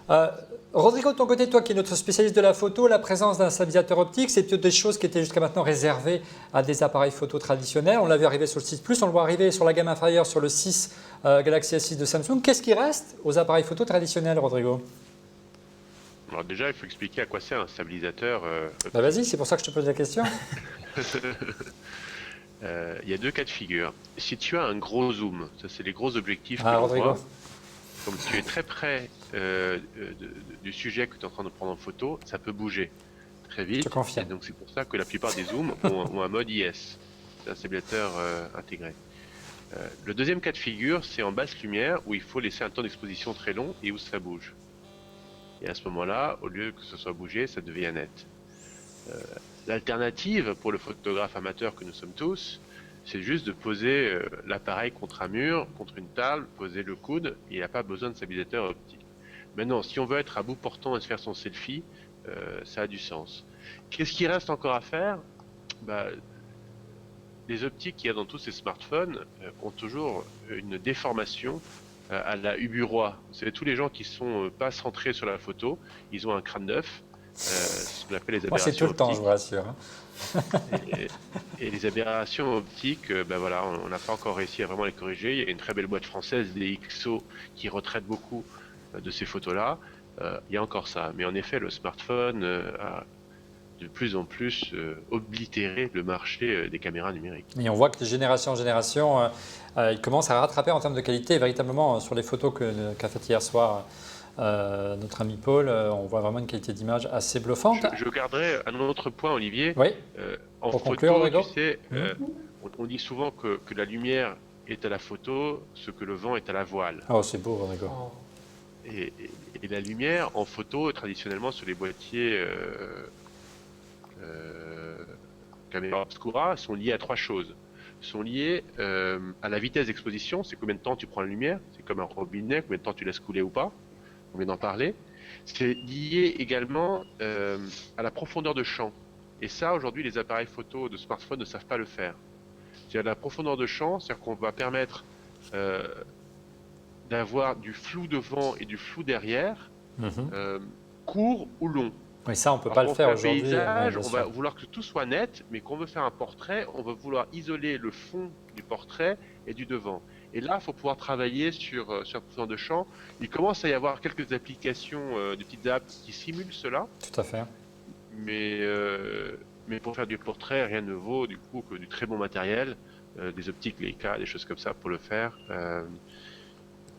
Rodrigo, de ton côté, toi qui es notre spécialiste de la photo, la présence d'un stabilisateur optique, c'est peut-être des choses qui étaient jusqu'à maintenant réservées à des appareils photo traditionnels. On l'a vu arriver sur le 6 Plus, on le voit arriver sur la gamme inférieure sur le 6 Galaxy S6 de Samsung. Qu'est-ce qui reste aux appareils photo traditionnels, Rodrigo? Alors déjà, il faut expliquer à quoi sert un stabilisateur. Bah vas-y, c'est pour ça que je te pose la question. Il y a deux cas de figure. Si tu as un gros zoom, ça c'est les gros objectifs que l'on Rodrigo. voit, comme tu es très près du sujet que tu es en train de prendre en photo, ça peut bouger très vite. Je confirme. Et donc c'est pour ça que la plupart des zooms ont un mode IS, c'est un stabilisateur intégré. Le deuxième cas de figure, c'est en basse lumière où il faut laisser un temps d'exposition très long et où ça bouge. Et à ce moment-là, au lieu que ce soit bougé, ça devient net. L'alternative pour le photographe amateur que nous sommes tous, c'est juste de poser l'appareil contre un mur, contre une table, poser le coude, et il n'a pas besoin de stabilisateur optique. Maintenant, si on veut être à bout portant et se faire son selfie, ça a du sens. Qu'est-ce qui reste encore à faire? Les optiques qu'il y a dans tous ces smartphones ont toujours une déformation à la Uburoi. Vous savez, tous les gens qui sont pas centrés sur la photo, ils ont un crâne neuf, ce qu'on appelle les aberrations optiques. Moi, c'est tout le temps, je vous rassure. Et les aberrations optiques, voilà, on n'a pas encore réussi à vraiment les corriger. Il y a une très belle boîte française, DxO, qui retraite beaucoup de ces photos-là. Il y a encore ça. Mais en effet, le smartphone a de plus en plus oblitéré le marché des caméras numériques. Et on voit que de génération en génération, il commence à rattraper en termes de qualité. Véritablement, sur les photos qu'a faites hier soir notre ami Paul, on voit vraiment une qualité d'image assez bluffante. Je garderai un autre point, Olivier. Oui. En Pour photo, conclure, Rodrigo. tu sais, on dit souvent que la lumière est à la photo, ce que le vent est à la voile. Oh, c'est beau, Rodrigo. Et la lumière en photo, traditionnellement sur les boîtiers caméra obscura, sont liées à trois choses. sont liées à la vitesse d'exposition. C'est combien de temps tu prends la lumière, c'est comme un robinet, combien de temps tu laisses couler ou pas. On vient d'en parler. C'est lié également à la profondeur de champ. Et ça, aujourd'hui, les appareils photo de smartphone ne savent pas le faire. C'est-à-dire la profondeur de champ, c'est-à-dire qu'on va permettre d'avoir du flou devant et du flou derrière, court ou long. Oui, ça, on ne peut pas le faire aujourd'hui. Paysage, on va vouloir que tout soit net, mais qu'on veut faire un portrait, on va vouloir isoler le fond du portrait et du devant. Et là, il faut pouvoir travailler sur la profondeur de champ. Il commence à y avoir quelques applications, des petites apps qui simulent cela. Tout à fait. Mais pour faire du portrait, rien ne vaut du coup que du très bon matériel, des optiques Leica, des choses comme ça pour le faire.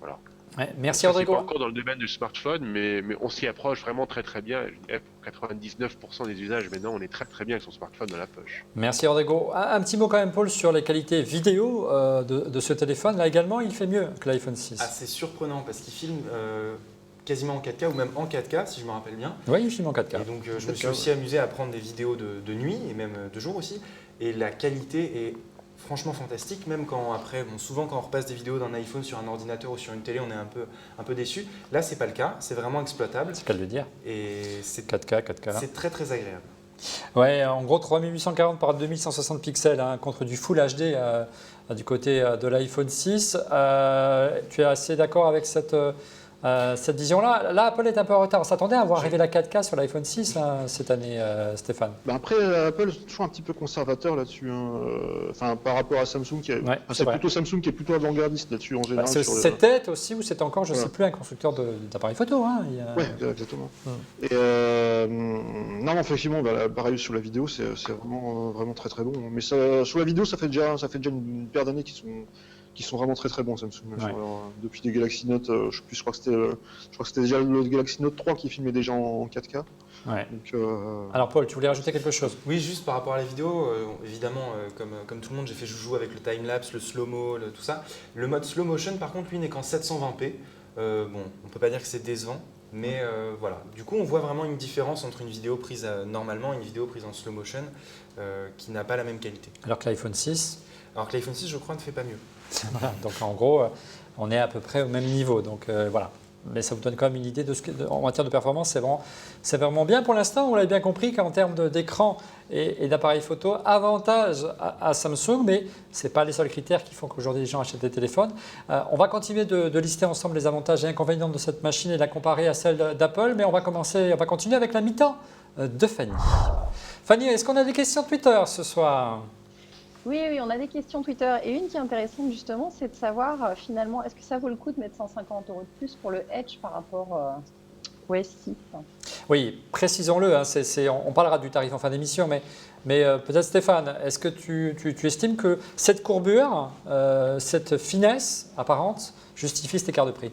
Voilà. Ouais, merci Rodrigo. C'est pas encore dans le domaine du smartphone, mais on s'y approche vraiment très très bien. Pour 99% des usages maintenant, on est très très bien avec son smartphone dans la poche. Merci Rodrigo. Un petit mot quand même, Paul, sur les qualités vidéo de ce téléphone. Là également, il fait mieux que l'iPhone 6. Ah, c'est surprenant parce qu'il filme quasiment en 4K ou même en 4K si je me rappelle bien. Oui, il filme en 4K. Et donc je me suis aussi amusé à prendre des vidéos de nuit et même de jour aussi. Et la qualité est franchement fantastique, même quand après, souvent quand on repasse des vidéos d'un iPhone sur un ordinateur ou sur une télé, on est un peu déçu. Là, c'est pas le cas, c'est vraiment exploitable. C'est le cas de le dire. Et c'est 4K. C'est très très agréable. Ouais, en gros 3840 par 2160 pixels contre du Full HD du côté de l'iPhone 6. Tu es assez d'accord avec cette vision-là? Là, Apple est un peu en retard. On s'attendait à voir arriver la 4K sur l'iPhone 6 cette année, Stéphane. Après, Apple est toujours un petit peu conservateur là-dessus. Enfin, par rapport à Samsung, c'est plutôt Samsung qui est plutôt avant-gardiste là-dessus en général. C'était aussi ou c'est encore, je ne sais plus, un constructeur d'appareils photo. Oui, exactement. Et non, effectivement, pareil sur la vidéo, c'est vraiment, vraiment très très bon. Mais sur la vidéo, ça fait déjà une paire d'années qui sont vraiment très très bons Samsung. Depuis les Galaxy Note, je crois que c'était déjà le Galaxy Note 3 qui filmait déjà en 4K. Ouais. Donc, alors Paul, tu voulais rajouter quelque chose? Oui, juste par rapport à la vidéo, évidemment, comme tout le monde, j'ai fait joujou avec le time-lapse, le slow-mo, tout ça. Le mode slow motion, par contre, lui, n'est qu'en 720p. Bon, on peut pas dire que c'est décevant, mais voilà. Du coup, on voit vraiment une différence entre une vidéo prise normalement et une vidéo prise en slow motion qui n'a pas la même qualité. Alors que l'iPhone 6? Alors que l'iPhone 6, je crois, ne fait pas mieux. Voilà, donc en gros, on est à peu près au même niveau. Donc voilà. Mais ça vous donne quand même une idée de en matière de performance, c'est vraiment bien. Pour l'instant, on l'a bien compris qu'en termes d'écran et d'appareil photo, avantage à Samsung, mais ce n'est pas les seuls critères qui font qu'aujourd'hui les gens achètent des téléphones. On va continuer de lister ensemble les avantages et inconvénients de cette machine et la comparer à celle d'Apple, mais on va continuer avec la mi-temps de Fanny. Fanny, est-ce qu'on a des questions Twitter ce soir ? Oui, on a des questions Twitter. Et une qui est intéressante justement, c'est de savoir finalement, est-ce que ça vaut le coup de mettre 150 € de plus pour le Edge par rapport au S6 ? Oui, précisons-le, on parlera du tarif en fin d'émission, mais peut-être Stéphane, est-ce que tu estimes que cette courbure, cette finesse apparente justifie cet écart de prix ?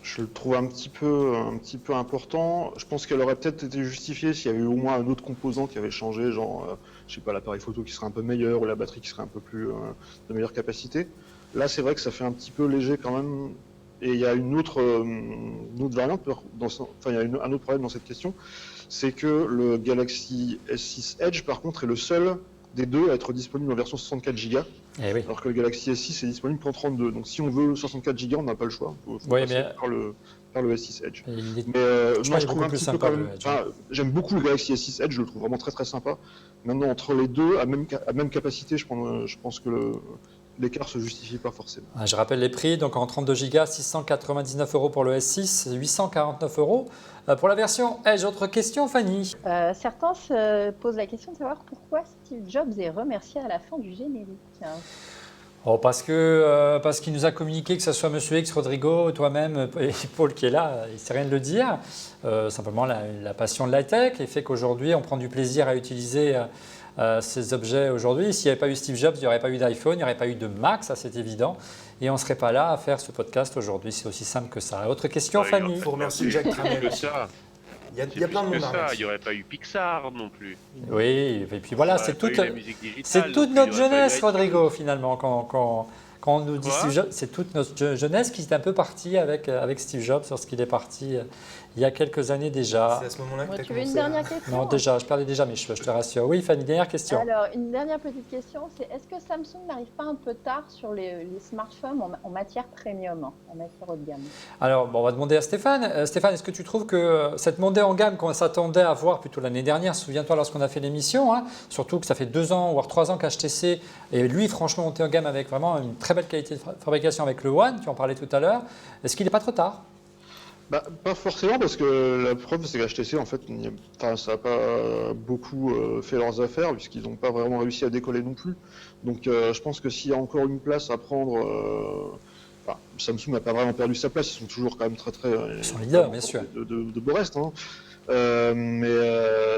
Je le trouve un petit peu important. Je pense qu'elle aurait peut-être été justifiée s'il y avait eu au moins un autre composant qui avait changé, genre, je sais pas, l'appareil photo qui serait un peu meilleur ou la batterie qui serait un peu plus de meilleure capacité. Là, c'est vrai que ça fait un petit peu léger quand même. Et il y a une autre variante, il y a un autre problème dans cette question, c'est que le Galaxy S6 Edge, par contre, est le seul des deux à être disponible en version 64 Go, alors que le Galaxy S6 est disponible qu'en 32. Donc si on veut 64 Go, on n'a pas le choix. Il faut passer par le S6 Edge. Je trouve un petit peu quand même. J'aime beaucoup le Galaxy S6 Edge, je le trouve vraiment très très sympa. Maintenant, entre les deux, à même capacité, je pense que l'écart se justifie pas forcément. Je rappelle les prix, donc en 32 Go, 699 € pour le S6, 849 € pour la version Edge. Autre question, Fanny? Certains se posent la question de savoir pourquoi Steve Jobs est remercié à la fin du générique. Parce qu'il nous a communiqué, que ce soit Monsieur X, Rodrigo, toi-même et Paul qui est là, il ne sait rien de le dire. Simplement la passion de la tech et fait qu'aujourd'hui on prend du plaisir à utiliser ces objets aujourd'hui. S'il n'y avait pas eu Steve Jobs, il n'y aurait pas eu d'iPhone, il n'y aurait pas eu de Mac, ça c'est évident. Et on ne serait pas là à faire ce podcast aujourd'hui. C'est aussi simple que ça. Autre question, Fanny? Il faut remercier Jack Tramiel. Il y a plein de monde à il n'y aurait pas eu Pixar non plus. Oui, et puis voilà, c'est toute notre jeunesse, Rodrigo, finalement. Quand on nous dit Steve Jobs, c'est toute notre jeunesse qui est un peu partie avec Steve Jobs lorsqu'il est parti il y a quelques années déjà. C'est à ce moment-là que tu as Tu veux commencé une dernière question? Non, déjà, je parlais déjà, mais je te rassure. Oui, Fanny, dernière question. Alors, une dernière petite question, c'est est-ce que Samsung n'arrive pas un peu tard sur les smartphones en matière premium, en matière haut de gamme? Alors, bon, on va demander à Stéphane. Stéphane, est-ce que tu trouves que cette montée en gamme qu'on s'attendait à voir plutôt l'année dernière, souviens-toi lorsqu'on a fait l'émission, hein, surtout que ça fait 2 ans, voire 3 ans qu'HTC est lui, franchement, monté en gamme avec vraiment une très belle qualité de fabrication avec le One, tu en parlais tout à l'heure. Est-ce qu'il n'est pas trop tard? Pas forcément, parce que la preuve, c'est qu'HTC, en fait, ça n'a pas beaucoup fait leurs affaires, puisqu'ils n'ont pas vraiment réussi à décoller non plus. Donc, je pense que s'il y a encore une place à prendre, Samsung n'a pas vraiment perdu sa place, ils sont toujours quand même très Ils sont leaders, bien sûr. de beau reste. Hein. Mais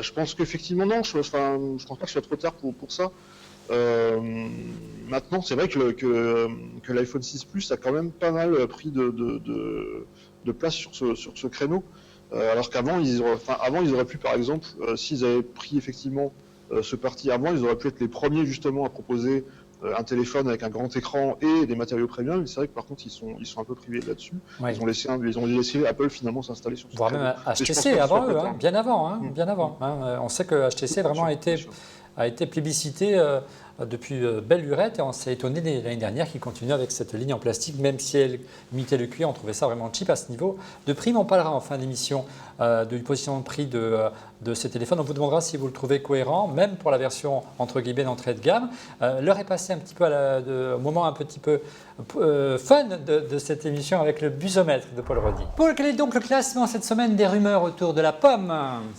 je pense qu'effectivement, non, je pense pas que ce soit trop tard pour ça. Maintenant, c'est vrai que l'iPhone 6 Plus a quand même pas mal pris de place sur ce créneau, alors qu'avant ils auraient pu, par exemple, s'ils avaient pris effectivement ce parti avant, ils auraient pu être les premiers justement à proposer un téléphone avec un grand écran et des matériaux premium. C'est vrai que par contre ils sont un peu privés là-dessus. Ouais. Ils ont laissé Apple finalement s'installer sur ce Voire créneau. même HTC avant eux, hein, bien avant. Bien avant. On sait que HTC vraiment a été plébiscité depuis belle lurette et on s'est étonné l'année dernière qu'ils continuent avec cette ligne en plastique, même si elle imitait le cuir, on trouvait ça vraiment cheap à ce niveau de prix. Mais on parlera en fin d'émission du positionnement de prix de ces téléphones. On vous demandera si vous le trouvez cohérent, même pour la version entre guillemets d'entrée de gamme. L'heure est passée un petit peu au moment un petit peu fun de cette émission avec le busomètre de Paul Rodi. Paul, quel est donc le classement cette semaine des rumeurs autour de la pomme?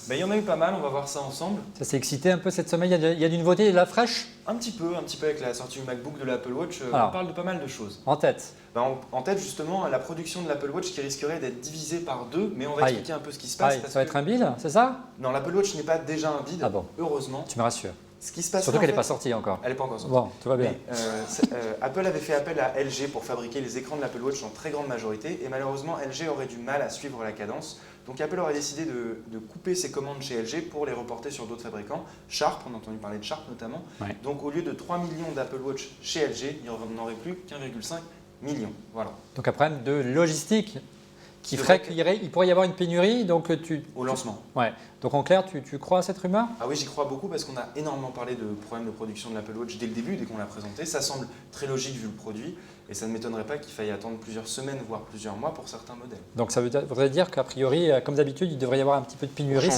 Il y en a eu pas mal, on va voir ça ensemble. Ça s'est excité un peu cette semaine, il y a d'une nouveauté, de la fraîche? Un petit peu avec la sortie du MacBook, de l'Apple Watch, on parle de pas mal de choses. En tête? En tête, justement, la production de l'Apple Watch qui risquerait d'être divisée par 2, mais on va expliquer un peu ce qui se passe. Ça va être un bid, c'est ça? Non, l'Apple Watch n'est pas déjà un bid, heureusement. Tu me rassures. Ce qui se passe surtout qu'elle n'est pas sortie encore. Elle n'est pas encore sortie. Bon, tout va bien. Apple avait fait appel à LG pour fabriquer les écrans de l'Apple Watch en très grande majorité, et malheureusement, LG aurait du mal à suivre la cadence. Donc Apple aurait décidé de couper ses commandes chez LG pour les reporter sur d'autres fabricants. Sharp, on a entendu parler de Sharp notamment. Ouais. Donc au lieu de 3 millions d'Apple Watch chez LG, il n'y en aurait plus qu'1,5 million. Voilà. Donc un problème de logistique qui ferait qu'il pourrait y avoir une pénurie au lancement. Ouais. Donc en clair, tu crois à cette rumeur? Ah oui, j'y crois beaucoup parce qu'on a énormément parlé de problèmes de production de l'Apple Watch dès le début, dès qu'on l'a présenté. Ça semble très logique vu le produit et ça ne m'étonnerait pas qu'il faille attendre plusieurs semaines, voire plusieurs mois pour certains modèles. Donc ça voudrait dire qu'a priori, comme d'habitude, il devrait y avoir un petit peu de pénurie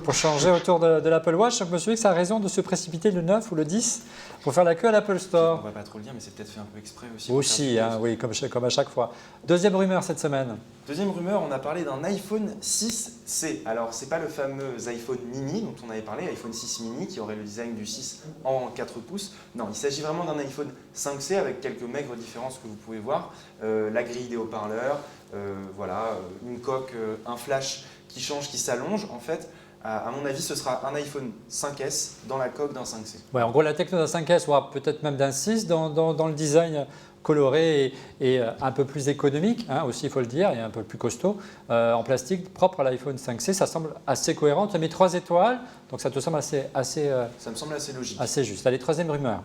pour changer autour de l'Apple Watch. Donc monsieur X a raison de se précipiter le 9 ou le 10 pour faire la queue à l'Apple Store. On va pas trop le dire, mais c'est peut-être fait un peu exprès aussi. Aussi, oui, comme à chaque fois. Deuxième rumeur cette semaine. Deuxième rumeur, on a parlé d'un iPhone 6C. Alors, c'est pas le fameux iPhone mini dont on avait parlé, iPhone 6 mini qui aurait le design du 6 en 4 pouces. Non, il s'agit vraiment d'un iPhone 5C avec quelques maigres différences que vous pouvez voir. La grille des haut-parleurs, une coque, un flash qui change, qui s'allonge. En fait, à mon avis, ce sera un iPhone 5S dans la coque d'un 5C. Ouais, en gros, la techno d'un 5S, voire peut-être même d'un 6 dans le design coloré et un peu plus économique, aussi il faut le dire, et un peu plus costaud, en plastique, propre à l'iPhone 5C. Ça semble assez cohérent. Tu as mis 3 étoiles, donc ça te semble assez ça me semble assez logique. Assez juste. Allez, troisième rumeur.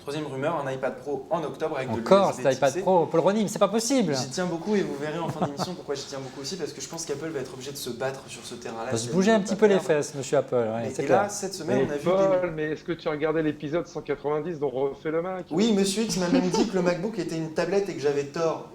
Troisième rumeur, un iPad Pro en octobre avec encore cet iPad Pro, Paul Roni, mais c'est pas possible. J'y tiens beaucoup et vous verrez en fin d'émission pourquoi j'y tiens beaucoup aussi, parce que je pense qu'Apple va être obligé de se battre sur ce terrain-là. Va se bouger un petit peu les fesses, monsieur Apple. Ouais, et là, cette semaine, on a vu mais est-ce que tu as regardé l'épisode 190 dont refait le Mac? Oui, monsieur X m'a même dit que le MacBook était une tablette et que j'avais tort.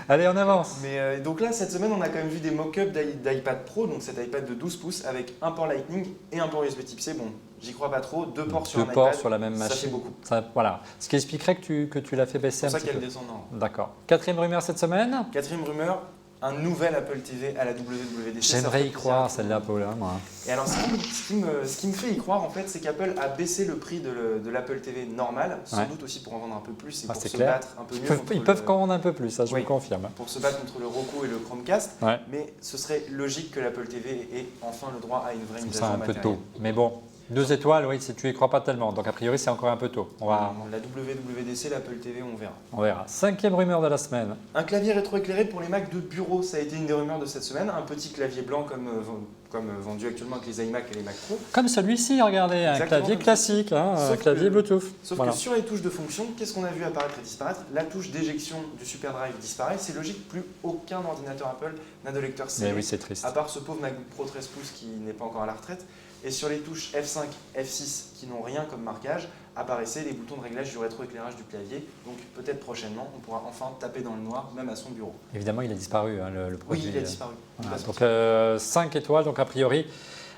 Allez, on avance. Mais donc là, cette semaine, on a quand même vu des mock-ups d'iPad Pro, donc cet iPad de 12 pouces avec un port Lightning et un port USB Type-C. Bon, j'y crois pas trop. 2 ports sur un iPad, sur la même machine. Ça fait beaucoup. Voilà. Ce qui expliquerait que tu l'as fait baisser un petit peu. C'est pour ça qu'elle descend. D'accord. Quatrième rumeur cette semaine. Quatrième rumeur, un nouvel Apple TV à la WWDC. J'aimerais y croire, celle-là, Paul. Moi. Et alors, ce qui me fait y croire, en fait, c'est qu'Apple a baissé le prix de l'Apple TV normal, sans doute aussi pour en vendre un peu plus et pour se battre un peu mieux. Ils peuvent en vendre un peu plus, ça je vous confirme. Pour se battre contre le Roku et le Chromecast, mais ce serait logique que l'Apple TV ait enfin le droit à une vraie mise à jour matérielle. Un peu tôt, mais bon. 2 étoiles, oui, tu y crois pas tellement. Donc a priori, c'est encore un peu tôt. La WWDC, l'Apple TV, on verra. On verra. 5e rumeur de la semaine. Un clavier rétroéclairé pour les Mac de bureau, ça a été une des rumeurs de cette semaine. Un petit clavier blanc comme vendu actuellement avec les iMac et les Mac Pro. Comme celui-ci, regardez, un clavier classique, un clavier Bluetooth. Sauf que sur les touches de fonction, qu'est-ce qu'on a vu apparaître et disparaître? La touche d'éjection du SuperDrive disparaît. C'est logique, plus aucun ordinateur Apple n'a de lecteur CD. Oui, c'est triste. À part ce pauvre MacBook Pro 13 pouces qui n'est pas encore à la retraite. Et sur les touches F5, F6 qui n'ont rien comme marquage, apparaissaient les boutons de réglage du rétroéclairage du clavier. Donc peut-être prochainement, on pourra enfin taper dans le noir, même à son bureau. Évidemment, il a disparu, le produit. Oui, il a disparu. Voilà. Donc 5 étoiles, donc a priori,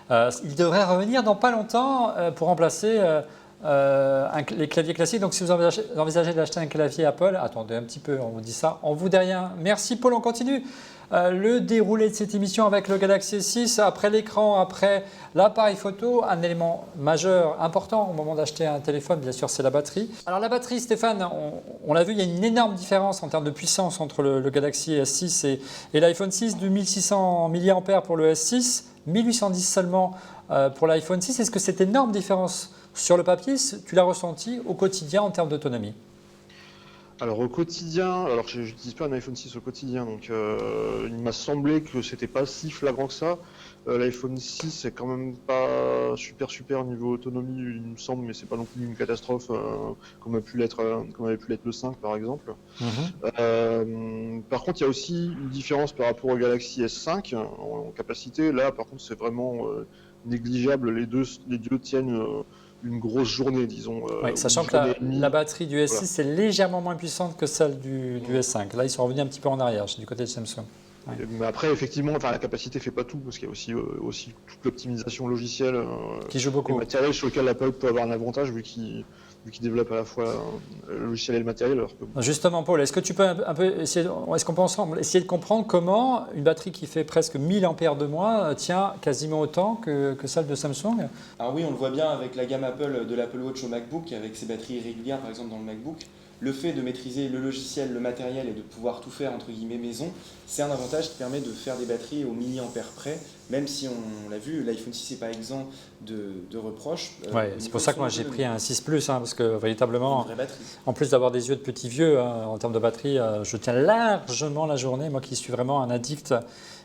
il devrait revenir dans pas longtemps pour remplacer les claviers classiques. Donc si vous envisagez d'acheter un clavier Apple, attendez un petit peu, on vous dit ça, on vous dit rien. Merci Paul, on continue. Le déroulé de cette émission avec le Galaxy S6, après l'écran, après l'appareil photo, un élément majeur, important au moment d'acheter un téléphone, bien sûr, c'est la batterie. Alors la batterie, Stéphane, on l'a vu, il y a une énorme différence en termes de puissance entre le Galaxy S6 et l'iPhone 6, de 1600 mAh pour le S6, 1810 seulement pour l'iPhone 6. Est-ce que cette énorme différence sur le papier, tu l'as ressenti au quotidien en termes d'autonomie ? Alors au quotidien, alors je n'utilise pas un iPhone 6 au quotidien, donc il m'a semblé que c'était pas si flagrant que ça. L'iPhone 6 c'est quand même pas super niveau autonomie, il me semble, mais c'est pas non plus une catastrophe comme avait pu l'être le 5 par exemple. Par contre, il y a aussi une différence par rapport au Galaxy S5 en capacité. Là, par contre, c'est vraiment négligeable. Les deux tiennent une grosse journée, disons. Oui, sachant que la batterie du S6 est légèrement moins puissante que celle du S5. Là, ils sont revenus un petit peu en arrière, du côté de Samsung. Ouais. Mais après, effectivement, la capacité ne fait pas tout, parce qu'il y a aussi toute l'optimisation logicielle qui joue beaucoup. Le matériel sur lequel Apple peut avoir un avantage, vu qu'il développe à la fois le logiciel et le matériel. Alors que... Justement, Paul, est-ce que tu peux un peu est-ce qu'on peut ensemble essayer de comprendre comment une batterie qui fait presque 1000 ampères de moins tient quasiment autant que celle de Samsung? Alors oui, on le voit bien avec la gamme Apple de l'Apple Watch au MacBook, avec ses batteries régulières par exemple dans le MacBook. Le fait de maîtriser le logiciel, le matériel et de pouvoir tout faire entre guillemets maison, c'est un avantage qui permet de faire des batteries au milliampère près, même si on l'a vu, l'iPhone 6 n'est pas exempt de reproches. Ouais, c'est pour ça que moi j'ai pris un 6 Plus, parce que véritablement, en plus d'avoir des yeux de petit vieux, en termes de batterie, je tiens largement la journée, moi qui suis vraiment un addict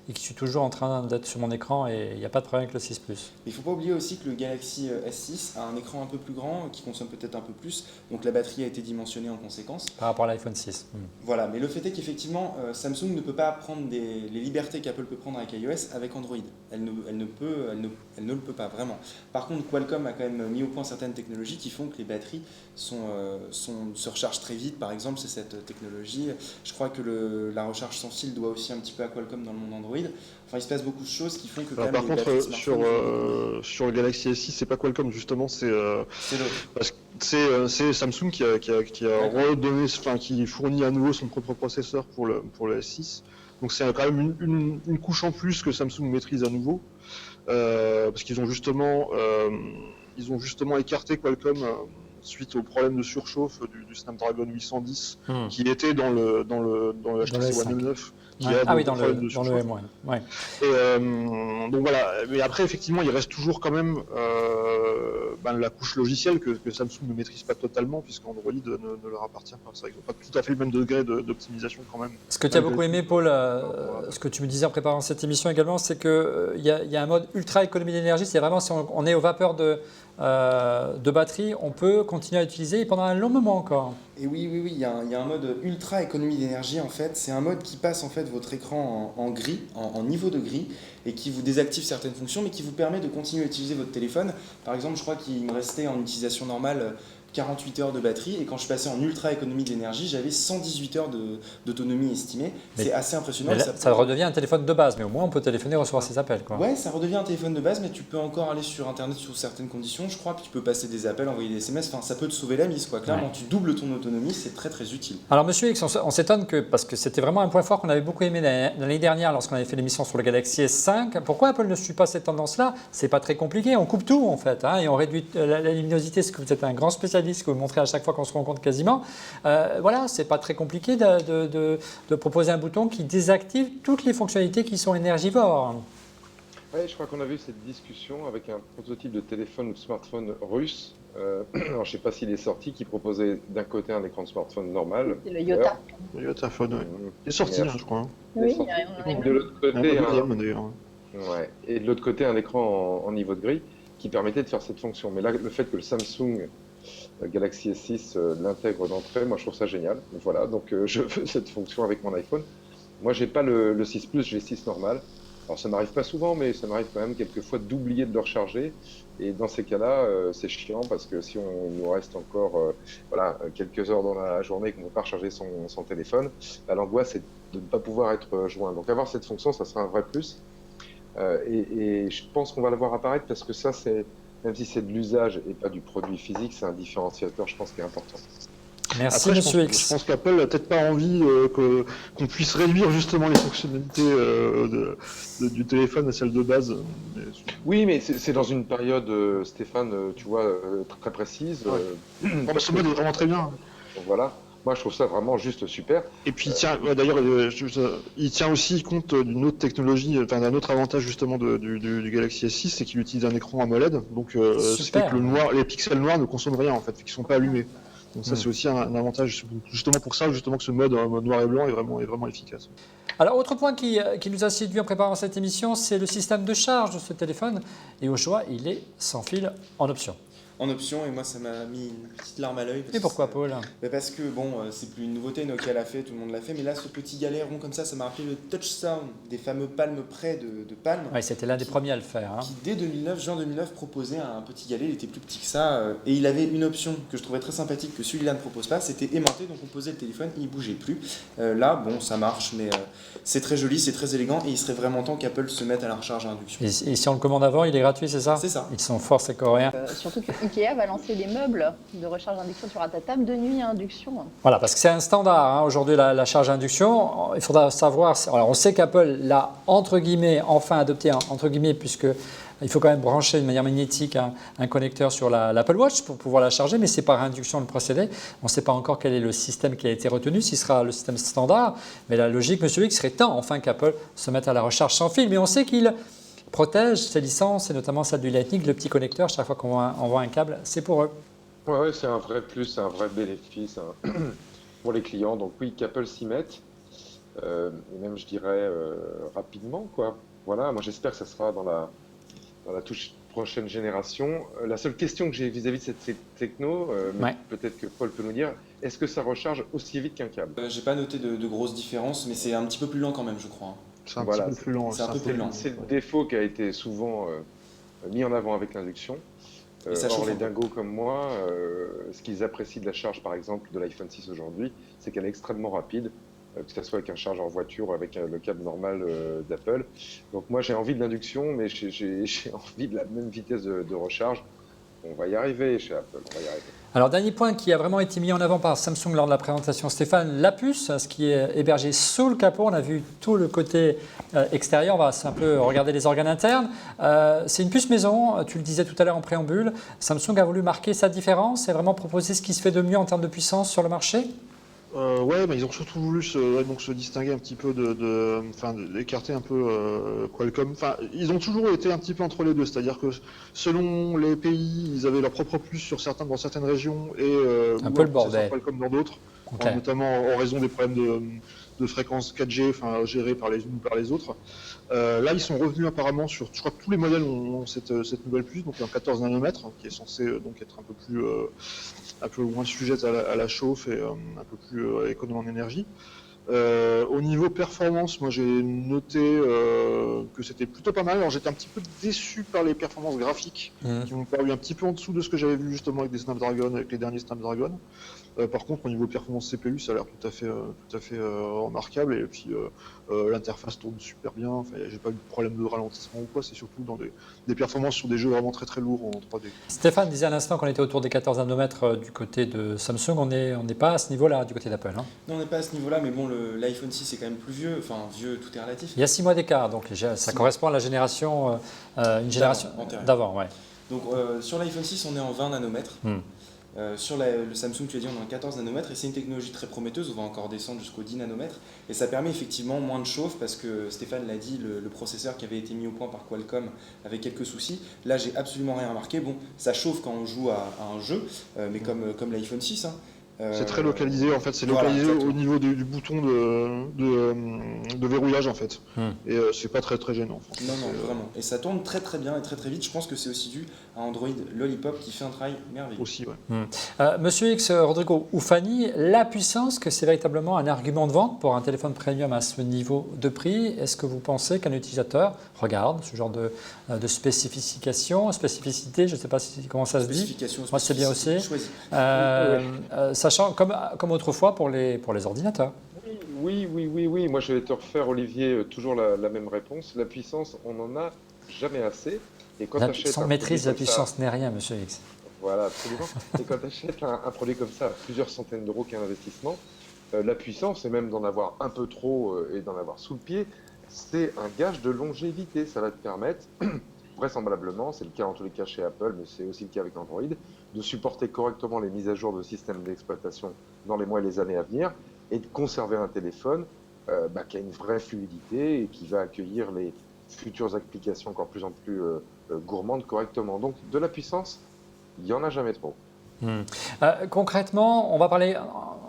et qui suis toujours en train d'être sur mon écran, et il n'y a pas de problème avec le 6 Plus. Il ne faut pas oublier aussi que le Galaxy S6 a un écran un peu plus grand, qui consomme peut-être un peu plus, donc la batterie a été dimensionnée en conséquence. Par rapport à l'iPhone 6. Voilà, mais le fait est qu'effectivement, Samsung ne peut pas prendre les libertés qu'Apple peut prendre avec iOS avec Android. Elle ne le peut pas, vraiment. Par contre, Qualcomm a quand même mis au point certaines technologies qui font que les batteries se rechargent très vite. Par exemple, c'est cette technologie. Je crois que la recharge sans fil doit aussi un petit peu à Qualcomm dans le monde Android. Enfin, il se passe beaucoup de choses qui font que quand même par contre, sur le Galaxy S6, c'est pas Qualcomm justement, c'est Samsung qui a redonné, qui fournit à nouveau son propre processeur pour le S6. Donc c'est quand même une couche en plus que Samsung maîtrise à nouveau, parce qu'ils ont justement écarté Qualcomm suite au problème de surchauffe du Snapdragon 810 qui était dans le HTC One 9. Dans le M1. Ouais. Et, donc voilà, mais après effectivement il reste toujours quand même la couche logicielle que Samsung ne maîtrise pas totalement, puisqu'Android ne leur appartient pas. Ils n'ont pas tout à fait le même degré d'optimisation quand même. Ce que tu as beaucoup aimé, Paul, ce que tu me disais en préparant cette émission également, c'est qu'il y a un mode ultra économie d'énergie. C'est vraiment si on est aux vapeurs de batterie, on peut continuer à utiliser pendant un long moment encore. Et oui, il y a un mode ultra économie d'énergie en fait. C'est un mode qui passe en fait votre écran en gris, en niveau de gris, et qui vous désactive certaines fonctions, mais qui vous permet de continuer à utiliser votre téléphone. Par exemple, je crois qu'il me restait en utilisation normale 48 heures de batterie, et quand je passais en ultra économie d'énergie, j'avais 118 heures d'autonomie estimée. C'est assez impressionnant. Mais là, ça redevient un téléphone de base, mais au moins on peut téléphoner et recevoir ses appels, quoi. Ouais, ça redevient un téléphone de base, mais tu peux encore aller sur Internet sous certaines conditions, je crois, puis tu peux passer des appels, envoyer des SMS, enfin ça peut te sauver la mise, quoi. Clairement, tu doubles ton autonomie, c'est très très utile. Alors Monsieur X, on s'étonne parce que c'était vraiment un point fort qu'on avait beaucoup aimé l'année dernière lorsqu'on avait fait l'émission sur le Galaxy S5. Pourquoi Apple ne suit pas cette tendance-là? C'est pas très compliqué, on coupe tout en fait, et on réduit la luminosité, ce que vous êtes un grand spécialiste, que vous montrez à chaque fois qu'on se rencontre quasiment. Voilà, c'est pas très compliqué de proposer un bouton qui désactive toutes les fonctionnalités qui sont énergivores. Oui, je crois qu'on a vu cette discussion avec un prototype de téléphone ou de smartphone russe. Alors, je ne sais pas s'il est sorti, qui proposait d'un côté un écran de smartphone normal. C'est le Yota. Le Yota Phone, ouais. Il est sorti, je crois. Oui, Et de l'autre côté, d'ailleurs. ouais. Et de l'autre côté, un écran en niveau de gris qui permettait de faire cette fonction. Mais là, le fait que le Samsung Galaxy S6 l'intègre d'entrée, moi je trouve ça génial. Voilà, donc je veux cette fonction avec mon iPhone. Moi, j'ai pas le 6 Plus, j'ai le 6 normal. Alors ça m'arrive pas souvent, mais ça m'arrive quand même quelquefois d'oublier de le recharger. Et dans ces cas-là, c'est chiant parce que si on nous reste encore quelques heures dans la journée et qu'on ne peut pas recharger son téléphone, l'angoisse est de ne pas pouvoir être joint. Donc avoir cette fonction, ça sera un vrai plus. Et je pense qu'on va la voir apparaître parce que ça, même si c'est de l'usage et pas du produit physique, c'est un différenciateur, je pense, qui est important. Merci, Après, Monsieur X. Je pense qu'Apple n'a peut-être pas envie qu'on puisse réduire justement les fonctionnalités du téléphone à celles de base. Oui, mais c'est dans une période, Stéphane, tu vois, très précise. Ouais. Ce mode est vraiment très bien. Donc voilà. Moi, je trouve ça vraiment juste super. Et puis, d'ailleurs, il tient aussi compte d'une autre technologie, d'un autre avantage justement du Galaxy S6, c'est qu'il utilise un écran AMOLED. Donc, ce fait que les pixels noirs ne consomment rien en fait, qu'ils ne sont pas allumés. Donc ça, c'est aussi un avantage, justement pour ça, justement que ce mode noir et blanc est vraiment efficace. Alors, autre point qui nous a séduit en préparant cette émission, c'est le système de charge de ce téléphone. Et au choix, il est sans fil en option. En option, et moi ça m'a mis une petite larme à l'œil. Et pourquoi, Paul ? Parce que c'est plus une nouveauté, Nokia l'a fait, tout le monde l'a fait, mais là ce petit galet rond comme ça m'a rappelé le Touch Sound des fameux Palm Pre de Palm. Oui, c'était l'un des premiers à le faire. Qui dès juin 2009 proposait un petit galet, il était plus petit que ça, et il avait une option que je trouvais très sympathique que celui-là ne propose pas, c'était aimanté, donc on posait le téléphone, il ne bougeait plus. Là, ça marche, mais c'est très joli, c'est très élégant, et il serait vraiment temps qu'Apple se mette à la recharge à induction. Et si on le commande avant, il est gratuit, c'est ça ? C'est ça. Ils sont forts, ces Coréens. Surtout que Ikea va lancer des meubles de recharge induction sur ta table de nuit à induction. Voilà, parce que c'est un standard aujourd'hui, la charge induction. Il faudra savoir. Alors, on sait qu'Apple l'a entre guillemets enfin adopté, entre guillemets, puisque il faut quand même brancher de manière magnétique un connecteur sur l'Apple Watch pour pouvoir la charger, mais c'est par induction le procédé. On ne sait pas encore quel est le système qui a été retenu, s'il sera le système standard. Mais la logique, Monsieur X, serait temps enfin qu'Apple se mette à la recharge sans fil. Mais on sait qu'il protège ses licences, et notamment celle du Lightning, le petit connecteur, chaque fois qu'on envoie un câble, c'est pour eux. Ouais, c'est un vrai plus, un vrai bénéfice pour les clients. Donc oui, qu'Apple s'y mette, et même je dirais rapidement, quoi. Voilà, moi j'espère que ça sera dans la prochaine génération. La seule question que j'ai vis-à-vis de cette techno, mais peut-être que Paul peut nous dire, est-ce que ça recharge aussi vite qu'un câble ? J'ai pas noté de grosses différences, mais c'est un petit peu plus lent quand même, je crois. C'est un petit peu plus lent. C'est le défaut qui a été souvent mis en avant avec l'induction. Or, les dingos comme moi, ce qu'ils apprécient de la charge, par exemple, de l'iPhone 6 aujourd'hui, c'est qu'elle est extrêmement rapide, que ce soit avec un chargeur voiture ou avec le câble normal d'Apple. Donc moi, j'ai envie de l'induction, mais j'ai envie de la même vitesse de recharge. On va y arriver chez Apple, on va y arriver. Alors, dernier point qui a vraiment été mis en avant par Samsung lors de la présentation, Stéphane, la puce, ce qui est hébergé sous le capot. On a vu tout le côté extérieur, on va un peu regarder les organes internes. C'est une puce maison, tu le disais tout à l'heure en préambule. Samsung a voulu marquer sa différence et vraiment proposer ce qui se fait de mieux en termes de puissance sur le marché. Ouais, mais ils ont surtout voulu se distinguer un petit peu d'écarter un peu Qualcomm. Enfin, ils ont toujours été un petit peu entre les deux, c'est-à-dire que selon les pays, ils avaient leur propre puce dans certaines régions et un peu le bordel. Qualcomm dans d'autres, notamment en raison des problèmes de fréquences 4G, gérés par les unes ou par les autres. Là, ils sont revenus apparemment sur, je crois que tous les modèles ont cette nouvelle puce, donc en 14 nanomètres, qui est censé donc être un peu moins sujette à la chauffe et un peu plus économe en énergie. Au niveau performance, moi j'ai noté que c'était plutôt pas mal. Alors j'étais un petit peu déçu par les performances graphiques qui m'ont paru un petit peu en dessous de ce que j'avais vu justement avec les derniers Snapdragon. Par contre, au niveau performance CPU, ça a l'air tout à fait remarquable. Et puis l'interface tourne super bien. Enfin, j'ai pas eu de problème de ralentissement ou quoi. C'est surtout dans des performances sur des jeux vraiment très très lourds en 3D. Stéphane disait à l'instant qu'on était autour des 14 nanomètres du côté de Samsung. On n'est pas à ce niveau-là du côté d'Apple. Hein. Non, on n'est pas à ce niveau-là, mais bon, l'iPhone 6 est quand même plus vieux. Enfin, vieux, tout est relatif. Il y a 6 mois d'écart, donc ça correspond à la génération, une génération d'avant. Ouais. Donc sur l'iPhone 6, on est en 20 nanomètres. Sur le Samsung, tu l'as dit, on est en 14 nanomètres et c'est une technologie très prometteuse, on va encore descendre jusqu'au 10 nanomètres et ça permet effectivement moins de chauffe parce que Stéphane l'a dit, le processeur qui avait été mis au point par Qualcomm avait quelques soucis. Là, j'ai absolument rien remarqué. Bon, ça chauffe quand on joue à un jeu, mais comme l'iPhone 6. C'est très localisé en fait, c'est localisé au niveau du bouton de verrouillage en fait. Et c'est pas très très gênant. Non, vraiment. Et ça tourne très très bien et très très vite. Je pense que c'est aussi dû à Android Lollipop qui fait un travail merveilleux. Aussi, ouais. Monsieur X, Rodrigo ou Fanny, la puissance, que c'est véritablement un argument de vente pour un téléphone premium à ce niveau de prix. Est-ce que vous pensez qu'un utilisateur regarde ce genre de spécificité, je ne sais pas comment ça se dit. Moi, c'est bien aussi. Sachant, comme autrefois pour les ordinateurs. Oui. Moi, je vais te refaire, Olivier, toujours la même réponse. La puissance, on n'en a jamais assez. Et quand sans maîtrise, la puissance n'est rien, monsieur X. Voilà, absolument. Et quand tu achètes un produit comme ça, plusieurs centaines d'euros qu'un investissement, la puissance, et même d'en avoir un peu trop et d'en avoir sous le pied, c'est un gage de longévité. Ça va te permettre, vraisemblablement, c'est le cas en tous les cas chez Apple, mais c'est aussi le cas avec Android, de supporter correctement les mises à jour de système d'exploitation dans les mois et les années à venir, et de conserver un téléphone qui a une vraie fluidité et qui va accueillir les futures applications encore plus en plus gourmandes correctement. Donc de la puissance, il n'y en a jamais trop. Concrètement, on va parler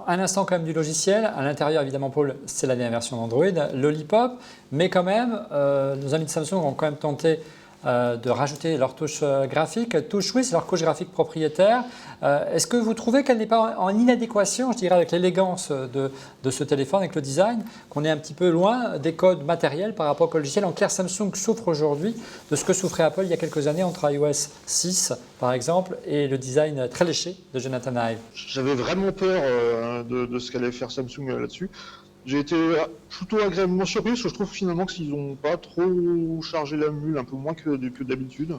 un instant quand même du logiciel. À l'intérieur, évidemment, Paul, c'est la dernière version d'Android, Lollipop, mais quand même, nos amis de Samsung ont quand même tenté de rajouter leur touche graphique. TouchWiz, c'est leur couche graphique propriétaire. Est-ce que vous trouvez qu'elle n'est pas en inadéquation, je dirais, avec l'élégance de ce téléphone, avec le design, qu'on est un petit peu loin des codes matériels par rapport au logiciel? En clair, Samsung souffre aujourd'hui de ce que souffrait Apple il y a quelques années entre iOS 6, par exemple, et le design très léché de Jonathan Ive. J'avais vraiment peur de ce qu'allait faire Samsung là-dessus. J'ai été plutôt agréablement surpris parce que je trouve finalement qu'ils n'ont pas trop chargé la mule, un peu moins que d'habitude.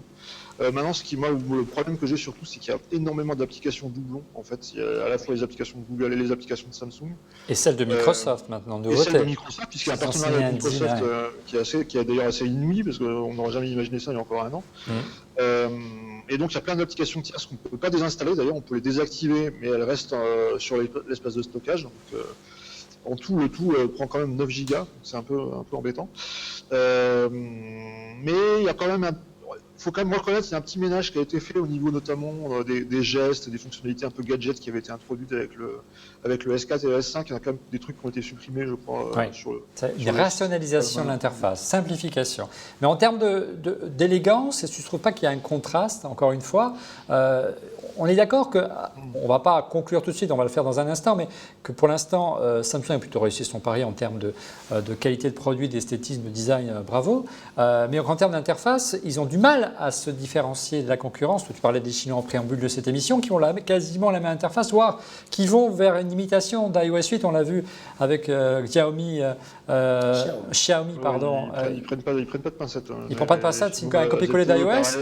Maintenant, le problème que j'ai surtout, c'est qu'il y a énormément d'applications doublons. En fait, il y a à la fois les applications de Google et les applications de Samsung. Et celles de Microsoft maintenant, de Et celles de Microsoft, puisqu'il y a un partenariat avec Microsoft qui est d'ailleurs assez inouï, parce qu'on n'aurait jamais imaginé ça il y a encore un an. Et donc, il y a plein d'applications tierces qu'on ne peut pas désinstaller. D'ailleurs, on peut les désactiver, mais elles restent sur l'espace de stockage. Donc, en tout, le tout prend quand même 9 gigas, c'est un peu embêtant. Mais il y a quand même faut quand même reconnaître qu'il y a un petit ménage qui a été fait au niveau notamment des gestes, des fonctionnalités un peu gadgets qui avaient été introduites avec le S4 et le S5. Il y a quand même des trucs qui ont été supprimés, je crois. Une rationalisation de l'interface, simplification. Mais en termes d'élégance, est-ce que tu ne trouves pas qu'il y a un contraste, encore une fois on est d'accord qu'on ne va pas conclure tout de suite, on va le faire dans un instant, mais que pour l'instant, Samsung a plutôt réussi son pari en termes de qualité de produit, d'esthétisme, de design, bravo. Mais en termes d'interface, ils ont du mal à se différencier de la concurrence. Tu parlais des Chinois en préambule de cette émission, qui ont quasiment la même interface, voire qui vont vers une imitation d'iOS 8. On l'a vu avec Xiaomi, pardon. Ils prennent pas de pincettes. Ils ne prennent pas de pincettes, c'est un copier-coller d'iOS.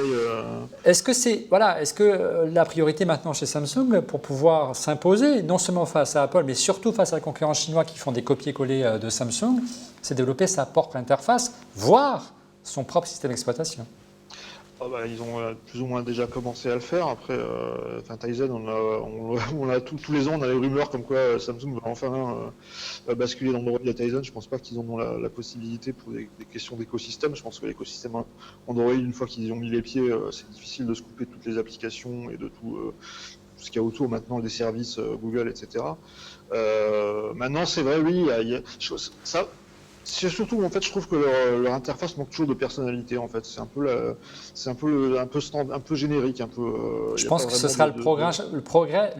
Est-ce que la priorité maintenant chez Samsung pour pouvoir s'imposer, non seulement face à Apple, mais surtout face à la concurrence chinois qui font des copier-coller de Samsung, c'est développer sa propre interface, voire son propre système d'exploitation? Ils ont plus ou moins déjà commencé à le faire. Après, Tizen, on a tous les ans, on a les rumeurs comme quoi Samsung va enfin basculer dans Android à Tizen. Je ne pense pas qu'ils en ont la possibilité pour des questions d'écosystème. Je pense que l'écosystème Android, une fois qu'ils y ont mis les pieds, c'est difficile de se couper de toutes les applications et de tout ce qu'il y a autour maintenant, des services Google, etc. Maintenant, c'est vrai, oui, ça. C'est surtout, en fait, je trouve que leur interface manque toujours de personnalité. En fait, c'est un peu générique, un peu. Je pense que ce sera le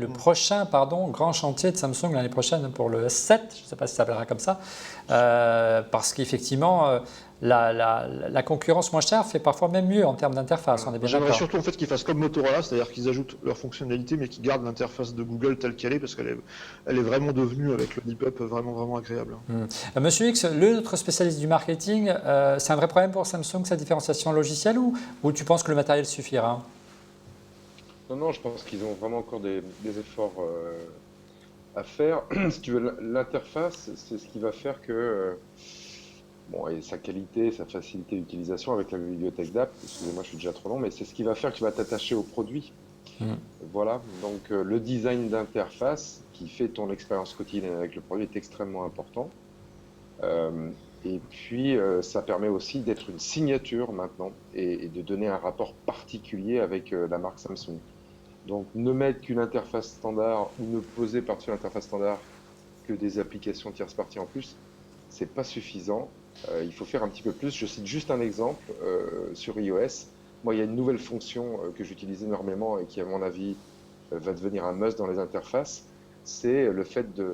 prochain grand chantier de Samsung l'année prochaine pour le S7. Je ne sais pas si ça s'appellera comme ça, parce qu'effectivement. La concurrence moins chère fait parfois même mieux en termes d'interface. J'aimerais surtout en fait qu'ils fassent comme Motorola, c'est-à-dire qu'ils ajoutent leurs fonctionnalités, mais qu'ils gardent l'interface de Google telle qu'elle est, parce qu'elle est vraiment devenue avec le Lollipop vraiment agréable. Monsieur X, notre spécialiste du marketing, c'est un vrai problème pour Samsung cette différenciation logicielle ou tu penses que le matériel suffira? Non, je pense qu'ils ont vraiment encore des efforts à faire. Si tu veux, l'interface, c'est ce qui va faire que et sa qualité, sa facilité d'utilisation avec la bibliothèque d'app, excusez-moi, je suis déjà trop long, mais c'est ce qui va faire que tu vas t'attacher au produit. Voilà, donc le design d'interface qui fait ton expérience quotidienne avec le produit est extrêmement important. Et puis, ça permet aussi d'être une signature maintenant et de donner un rapport particulier avec la marque Samsung. Donc, ne mettre qu'une interface standard ou ne poser par-dessus l'interface standard que des applications tierces parties en plus, c'est pas suffisant. Il faut faire un petit peu plus. Je cite juste un exemple sur iOS. Moi, il y a une nouvelle fonction que j'utilise énormément et qui, à mon avis, va devenir un must dans les interfaces. C'est le fait de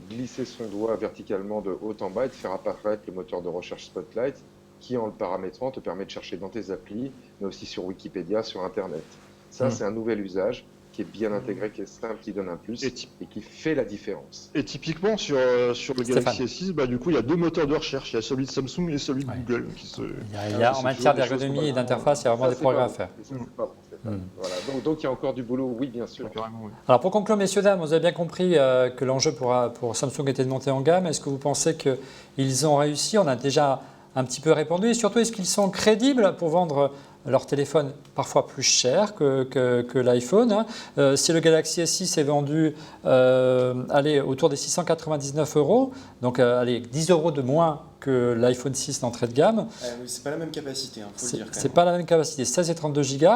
glisser son doigt verticalement de haut en bas et de faire apparaître le moteur de recherche Spotlight qui, en le paramétrant, te permet de chercher dans tes applis, mais aussi sur Wikipédia, sur Internet. Ça, c'est un nouvel usage qui est bien intégré, qui est simple, qui donne un plus et qui fait la différence. Et typiquement, sur le Galaxy S6, du coup, il y a 2 moteurs de recherche. Il y a celui de Samsung et celui de Google. Il y a en matière d'ergonomie et d'interface, il y a vraiment des progrès à faire. Voilà. Donc, il y a encore du boulot, oui, bien sûr. Oui. Alors, pour conclure, messieurs, dames, vous avez bien compris que l'enjeu pour Samsung était de monter en gamme. Est-ce que vous pensez qu'ils ont réussi? On a déjà un petit peu répondu. Et surtout, est-ce qu'ils sont crédibles pour vendre leur téléphone parfois plus cher que l'iPhone. Si le Galaxy S6 est vendu autour des 699 €, donc 10 € de moins que l'iPhone 6 d'entrée de gamme. C'est pas la même capacité, faut le dire. C'est pas la même capacité, 16 et 32 Go.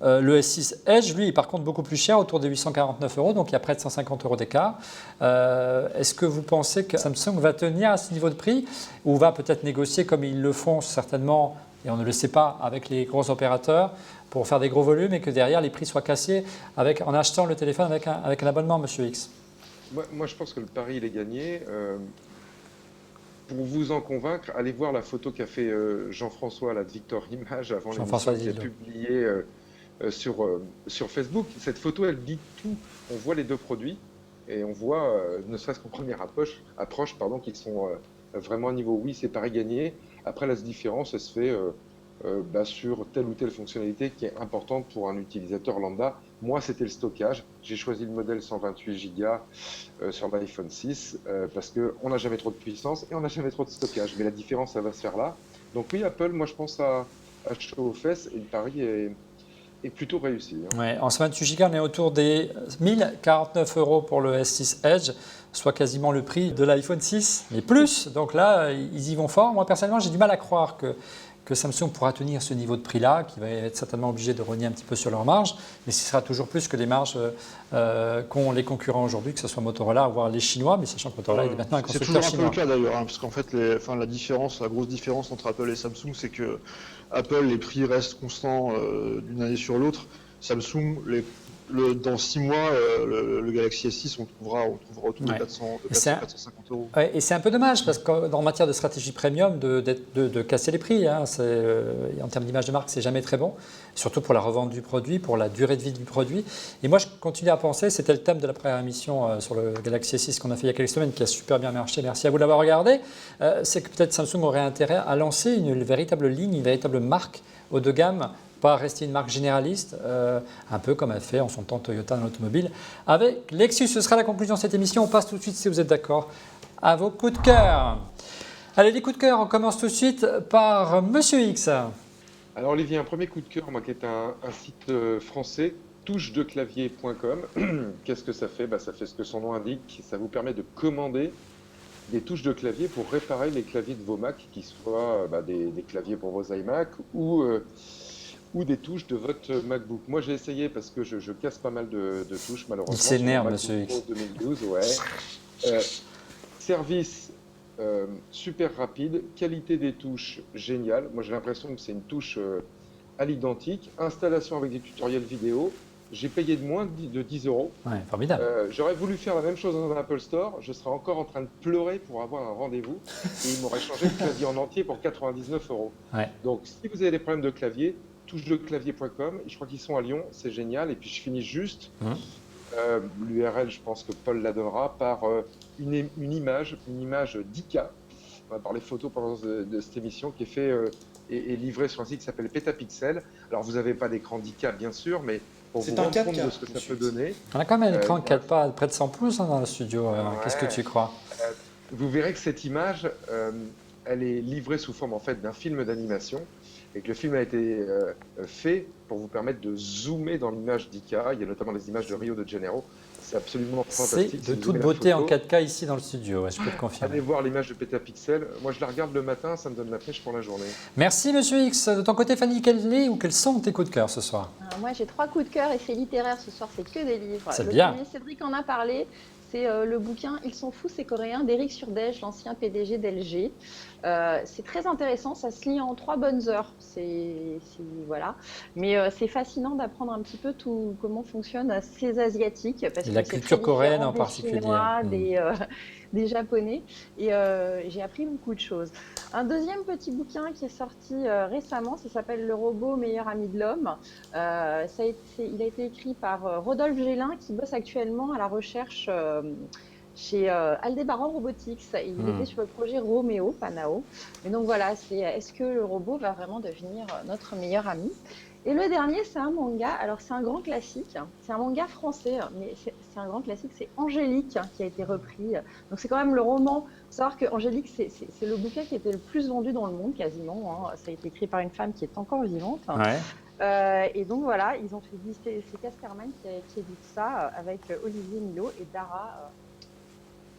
Le S6 Edge, lui, est par contre beaucoup plus cher, autour des 849 €, donc il y a près de 150 € d'écart. Est-ce que vous pensez que Samsung va tenir à ce niveau de prix ou va peut-être négocier comme ils le font certainement, et on ne le sait pas, avec les gros opérateurs pour faire des gros volumes et que derrière les prix soient cassés en achetant le téléphone avec un abonnement, Monsieur X? Moi, je pense que le pari, il est gagné. Pour vous en convaincre, allez voir la photo qu'a fait Jean-François de Victor Image avant l'émission qu'il a publiée sur Facebook. Cette photo, elle dit tout. On voit les deux produits et on voit, ne serait-ce qu'en première approche, qu'ils sont vraiment à niveau. Oui, c'est pari gagné. Après, la différence, elle se fait sur telle ou telle fonctionnalité qui est importante pour un utilisateur lambda. Moi, c'était le stockage. J'ai choisi le modèle 128 Go sur l'iPhone 6 parce qu'on n'a jamais trop de puissance et on n'a jamais trop de stockage. Mais la différence, ça va se faire là. Donc oui, Apple, moi, je pense à chaud aux fesses et le pari est plutôt réussi. Ouais, en 128 Go, on est autour des 1049 € pour le S6 Edge, soit quasiment le prix de l'iPhone 6 et plus. Donc là, ils y vont fort. Moi, personnellement, j'ai du mal à croire que Samsung pourra tenir ce niveau de prix-là, qui va être certainement obligé de rogner un petit peu sur leurs marges, mais ce sera toujours plus que les marges qu'ont les concurrents aujourd'hui, que ce soit Motorola, voire les Chinois, mais sachant que Motorola est maintenant un constructeur chinois. C'est toujours un peu le cas d'ailleurs, parce qu'en fait, la grosse différence entre Apple et Samsung, c'est que Apple, les prix restent constants d'une année sur l'autre. Samsung, dans 6 mois, le Galaxy S6, on trouvera autour de 450 €. Ouais, et c'est un peu dommage parce qu'en matière de stratégie premium, de casser les prix, en termes d'image de marque, c'est jamais très bon, surtout pour la revente du produit, pour la durée de vie du produit. Et moi, je continue à penser, c'était le thème de la première émission sur le Galaxy S6 qu'on a fait il y a quelques semaines, qui a super bien marché, merci à vous de l'avoir regardé, c'est que peut-être Samsung aurait intérêt à lancer une véritable ligne, une véritable marque haut de gamme, pas rester une marque généraliste, un peu comme a fait en son temps Toyota dans l'automobile avec Lexus. Ce sera la conclusion de cette émission. On passe tout de suite, si vous êtes d'accord, à vos coups de cœur. Allez, les coups de cœur, on commence tout de suite par Monsieur X. Alors Olivier, un premier coup de cœur, qui est un site français, touchedeclavier.com. Qu'est-ce que ça fait? Ça fait ce que son nom indique, ça vous permet de commander des touches de clavier pour réparer les claviers de vos Mac, qui soient des claviers pour vos iMac ou des touches de votre MacBook. Moi, j'ai essayé parce que je casse pas mal de touches, malheureusement. Il s'énerve, Monsieur X. 2012, ouais. Service super rapide, qualité des touches géniale. Moi, j'ai l'impression que c'est une touche à l'identique. Installation avec des tutoriels vidéo. J'ai payé de moins de 10 €. Ouais, formidable. J'aurais voulu faire la même chose dans un Apple Store. Je serais encore en train de pleurer pour avoir un rendez-vous. Et ils m'auraient changé le clavier en entier pour 99 €. Ouais. Donc, si vous avez des problèmes de clavier, touchedeclavier.com, je crois qu'ils sont à Lyon, c'est génial. Et puis je finis juste, l'URL, je pense que Paul la donnera, par une image 10K, par les photos pendant de cette émission, qui est fait et livrée sur un site qui s'appelle Petapixel. Alors vous n'avez pas d'écran 10K bien sûr, mais pour vous rendre compte de ce que ça peut donner. On a quand même un écran 4K près de 100 pouces dans le studio, qu'est-ce que tu crois? Vous verrez que cette image, elle est livrée sous forme en fait d'un film d'animation. et que le film a été fait pour vous permettre de zoomer dans l'image d'IKEA. Il y a notamment des images de Rio de Janeiro. C'est absolument fantastique. C'est de toute beauté en 4K ici dans le studio, je peux te confirmer. Allez voir l'image de Pétapixel. Moi, je la regarde le matin, ça me donne la pêche pour la journée. Merci, Monsieur X. De ton côté, Fanny, quels sont tes coups de cœur ce soir? Moi, j'ai 3 coups de cœur et c'est littéraire ce soir, c'est que des livres. C'est Le bien. premier, Cédric en a parlé. C'est le bouquin Ils sont fous, ces Coréens d'Éric Surdège, l'ancien PDG d'LG. C'est très intéressant, ça se lit en 3 bonnes heures. Voilà. Mais c'est fascinant d'apprendre un petit peu tout comment fonctionnent ces Asiatiques. Parce La que c'est culture très coréenne différent en des particulier. Chinois, des Japonais. Et j'ai appris beaucoup de choses. Un deuxième petit bouquin qui est sorti récemment, ça s'appelle Le robot meilleur ami de l'homme. Il a été écrit par Rodolphe Gélin qui bosse actuellement à la recherche chez Aldebaran Robotics. Il était sur le projet Romeo, pas Nao. Et donc voilà, est-ce que le robot va vraiment devenir notre meilleur ami? Et le dernier, c'est un manga. Alors, c'est un grand classique. C'est un manga français, mais c'est un grand classique. C'est Angélique qui a été repris. Donc, c'est quand même le roman. Il faut savoir que Angélique, c'est le bouquin qui était le plus vendu dans le monde, quasiment. Ça a été écrit par une femme qui est encore vivante. Ouais. Et donc, voilà, ils ont fait visiter. C'est Casterman qui édite ça avec Olivier Milo et Dara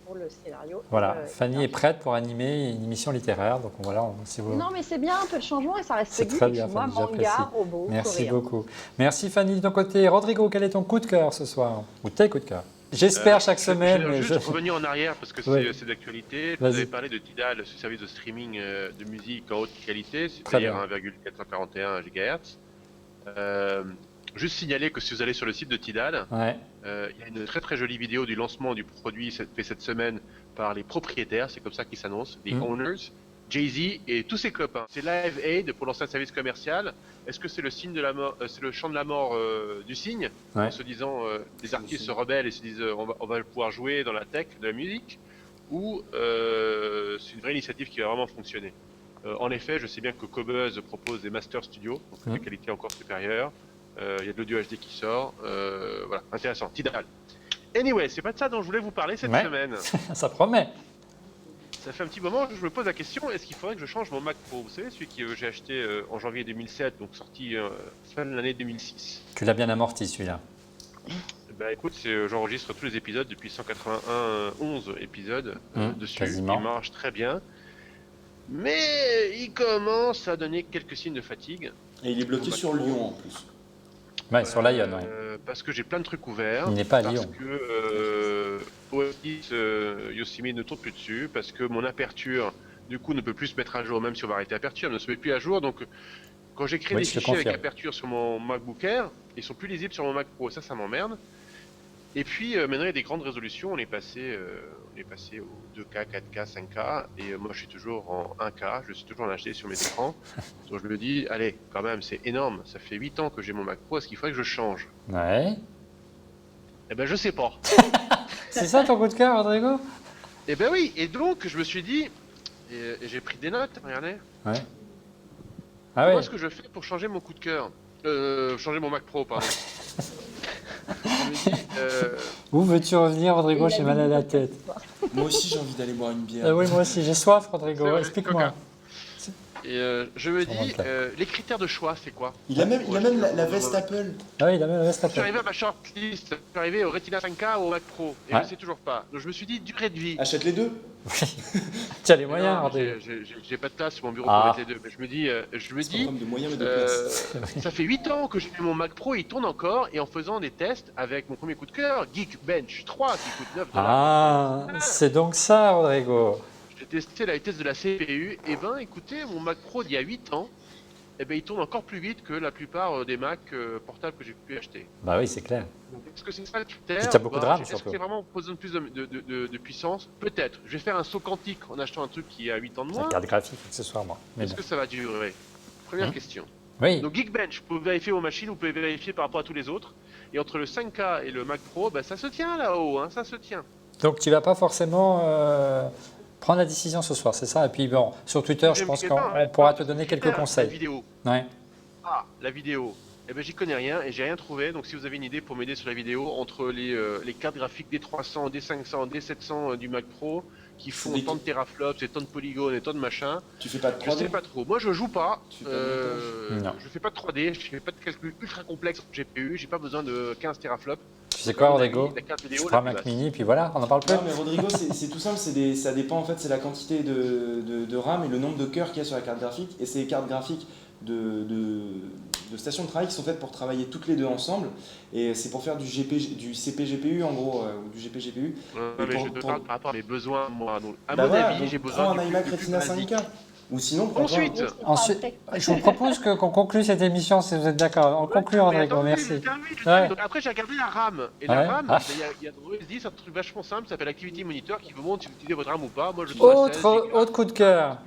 pour le scénario. Voilà, Fanny est prête pour animer une émission littéraire. Donc voilà, si vous... Non, mais c'est bien un peu de changement et ça reste C'est geek. très bien, Moi, Fanny, manga, j'apprécie. robot, Merci coréen. beaucoup. Merci Fanny de ton côté. Rodrigo, quel est ton coup de cœur ce soir? Ou tes coups de cœur? J'espère chaque semaine. Je vais mais juste revenir en arrière parce que Ouais. c'est d'actualité. Vous Vas-y. avez parlé de Tidal, ce service de streaming de musique en haute qualité, Très c'est-à-dire bien. 1,441 GHz. Juste signaler que si vous allez sur le site de Tidal, Ouais. il y a une très très jolie vidéo du lancement du produit fait cette semaine par les propriétaires, c'est comme ça qu'ils s'annoncent, les owners, Jay-Z et tous ses copains. C'est Live Aid pour lancer un service commercial. Est-ce que c'est le signe de la mort, c'est le chant de la mort du cygne, Ouais. en se disant les artistes se rebellent et se disent on va pouvoir jouer dans la tech, de la musique, ou c'est une vraie initiative qui va vraiment fonctionner. En effet, je sais bien que Cobuzz propose des Master Studios, donc de qualité encore supérieure. Il y a de l'audio HD qui sort. Voilà, intéressant. Tidal. Anyway, c'est pas de ça dont je voulais vous parler cette semaine. Ça promet. Ça fait un petit moment que je me pose la question, est-ce qu'il faudrait que je change mon Mac Pro? Vous savez, celui que j'ai acheté en janvier 2007, donc sorti fin de l'année 2006. Tu l'as bien amorti celui-là. Bah écoute, j'enregistre tous les épisodes depuis 11 épisodes dessus. Quasiment. Il marche très bien. Mais il commence à donner quelques signes de fatigue. Et il est bloqué sur Lyon en plus. Ouais, sur Lyon, ouais. Parce que j'ai plein de trucs ouverts. Il n'est pas à parce Lyon. que OS X Yosemite ne tourne plus dessus, parce que mon aperture, du coup, ne peut plus se mettre à jour, même si on va arrêter aperture, elle ne se met plus à jour. Donc, quand j'ai créé des fichiers avec aperture sur mon MacBook Air, ils sont plus lisibles sur mon Mac Pro. Ça m'emmerde. Et puis, maintenant, il y a des grandes résolutions. On est passé au 2K, 4K, 5K. Et moi, je suis toujours en 1K. Je suis toujours en HD sur mes écrans. Donc, je me dis, allez, quand même, c'est énorme. Ça fait 8 ans que j'ai mon Mac Pro. Est-ce qu'il faudrait que je change? Ouais. Eh ben, je sais pas. C'est ça ton coup de cœur, Rodrigo? Eh ben oui. Et donc, je me suis dit, et j'ai pris des notes, regardez. Ouais. Ah Comment ouais. est-ce que je fais pour changer mon coup de cœur? Changer mon Mac Pro, pardon. Où veux-tu revenir, Rodrigo? J'ai mal à la tête. Moi aussi, j'ai envie d'aller boire une bière. Oui, moi aussi, j'ai soif, Rodrigo. Explique-moi. Et je me dis, les critères de choix, c'est quoi? Il a même la veste Apple. Ah oui, il a même la veste Je suis Apple. arrivé à ma shortlist, je suis arrivé au Retina 5K ou au Mac Pro, et je ne sais toujours pas. Donc je me suis dit, durée de vie. Achète les deux. Tu as les moyens, Non, Rodrigo. j'ai pas de place sur mon bureau pour mettre les deux. Mais je me dis, C'est un problème de moyens mais de place. ça fait 8 ans que j'ai mon Mac Pro, il tourne encore, et en faisant des tests avec mon premier coup de cœur, Geekbench 3 qui coûte 9$. Ah, c'est donc ça, Rodrigo. J'ai testé la vitesse de la CPU, et ben écoutez, mon Mac Pro d'il y a 8 ans, eh ben, il tourne encore plus vite que la plupart des Mac portables que j'ai pu acheter. Bah oui, c'est clair. Est-ce que c'est ça le critère? Puis t'as beaucoup de RAM, Est-ce surtout. que c'est vraiment besoin de plus de puissance? Peut-être. Je vais faire un saut quantique en achetant un truc qui a 8 ans de La moins. carte graphique, accessoirement. Mais Est-ce bon. que ça va durer? Première question. Oui. Donc Geekbench, vous pouvez vérifier vos machines, vous pouvez vérifier par rapport à tous les autres. Et entre le 5K et le Mac Pro, bah, ça se tient là-haut, hein, ça se tient. Donc tu vas pas forcément prendre la décision ce soir, c'est ça? Et puis bon, sur Twitter, je pense qu'on pourra te donner quelques La conseils. vidéo. Ouais. Ah, la vidéo. Eh ben, j'y connais rien et j'ai rien trouvé. Donc, si vous avez une idée pour m'aider sur la vidéo, entre les cartes graphiques D300, D500, D700 du Mac Pro qui font tant de teraflops et tant de polygones et tant de machins, tu fais pas de 3D? Je sais pas trop. Moi, je joue pas. Je fais pas de 3D. Je fais pas de calcul ultra complexe en GPU. J'ai pas besoin de 15 teraflops. Tu sais quoi, Rodrigo? Je prends un Mac Mini, puis voilà, on en parle plus. Non, mais Rodrigo, c'est tout simple. Ça dépend en fait, c'est la quantité de RAM et le nombre de cœurs qu'il y a sur la carte graphique. Et c'est les cartes graphiques de stations de travail qui sont faites pour travailler toutes les deux ensemble, et c'est pour faire du CP-GPU en gros, ou du GP-GPU. Mais je te parle par rapport à mes besoins, moi. Donc, à mon avis, j'ai besoin d'un iMac Retina 5K. Ou sinon, ensuite, je vous propose qu'on conclue cette émission si vous êtes d'accord. On conclut, Rodrigo, merci. Donc, après, j'ai regardé la RAM. Et la RAM, il y a un truc vachement simple, ça s'appelle Activity Monitor, qui vous montre si vous utilisez votre RAM ou pas. Moi, je trouve autre coup de cœur.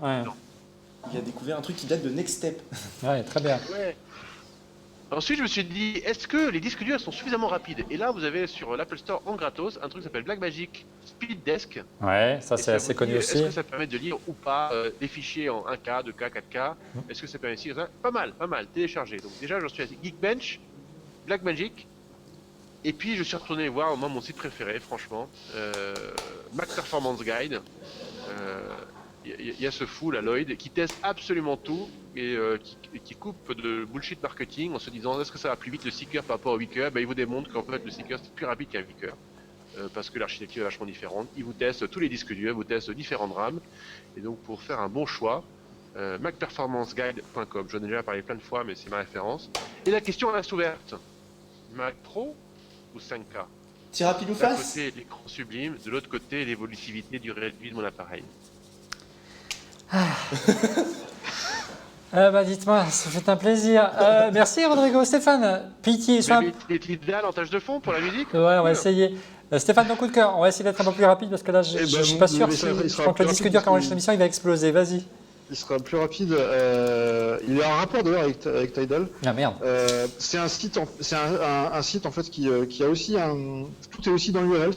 Il a découvert un truc qui date de Next Step. Ouais, très bien. Ouais. Ensuite, je me suis dit, est-ce que les disques durs sont suffisamment rapides? Et là, vous avez sur l'Apple Store en gratos un truc qui s'appelle Blackmagic Speed Desk. Ouais, ça c'est assez connu aussi. Est-ce que ça permet de lire ou pas des fichiers en 1K, 2K, 4K? Est-ce que ça permet aussi ça? Pas mal, télécharger. Donc déjà, j'en suis à Geekbench, Blackmagic. Et puis, je suis retourné voir moi mon site préféré, franchement, Mac Performance Guide. Il y a ce fou, la Lloyd, qui teste absolument tout et qui coupe de bullshit marketing en se disant est-ce que ça va plus vite le Seeker par rapport au Weaker? Il vous démontre qu'en fait le Seeker c'est plus rapide qu'un Weaker parce que l'architecture est vachement différente. Il vous teste tous les disques durs, il vous teste différentes RAM, et donc pour faire un bon choix, macperformanceguide.com. J'en ai déjà parlé plein de fois, mais c'est ma référence. Et la question reste ouverte: Mac Pro ou 5K? Tire rapide ou D'un face? côté l'écran sublime, de l'autre côté l'évolutivité du réduit de mon appareil. Dites-moi, ça fait un plaisir. Merci Rodrigo. Stéphane, pitié. Les tidales en tâche de fond pour la musique? Ouais, on va essayer. Stéphane, ton coup de cœur, on va essayer d'être un peu plus rapide parce que là, je suis pas sûr. Je crois que le disque dur qui enregistre l'émission, il va exploser. Vas-y. Il sera plus rapide. Il y a un rapport d'ailleurs avec Tidal. Ah merde. C'est un site, un site en fait qui a aussi tout est aussi dans l'URL.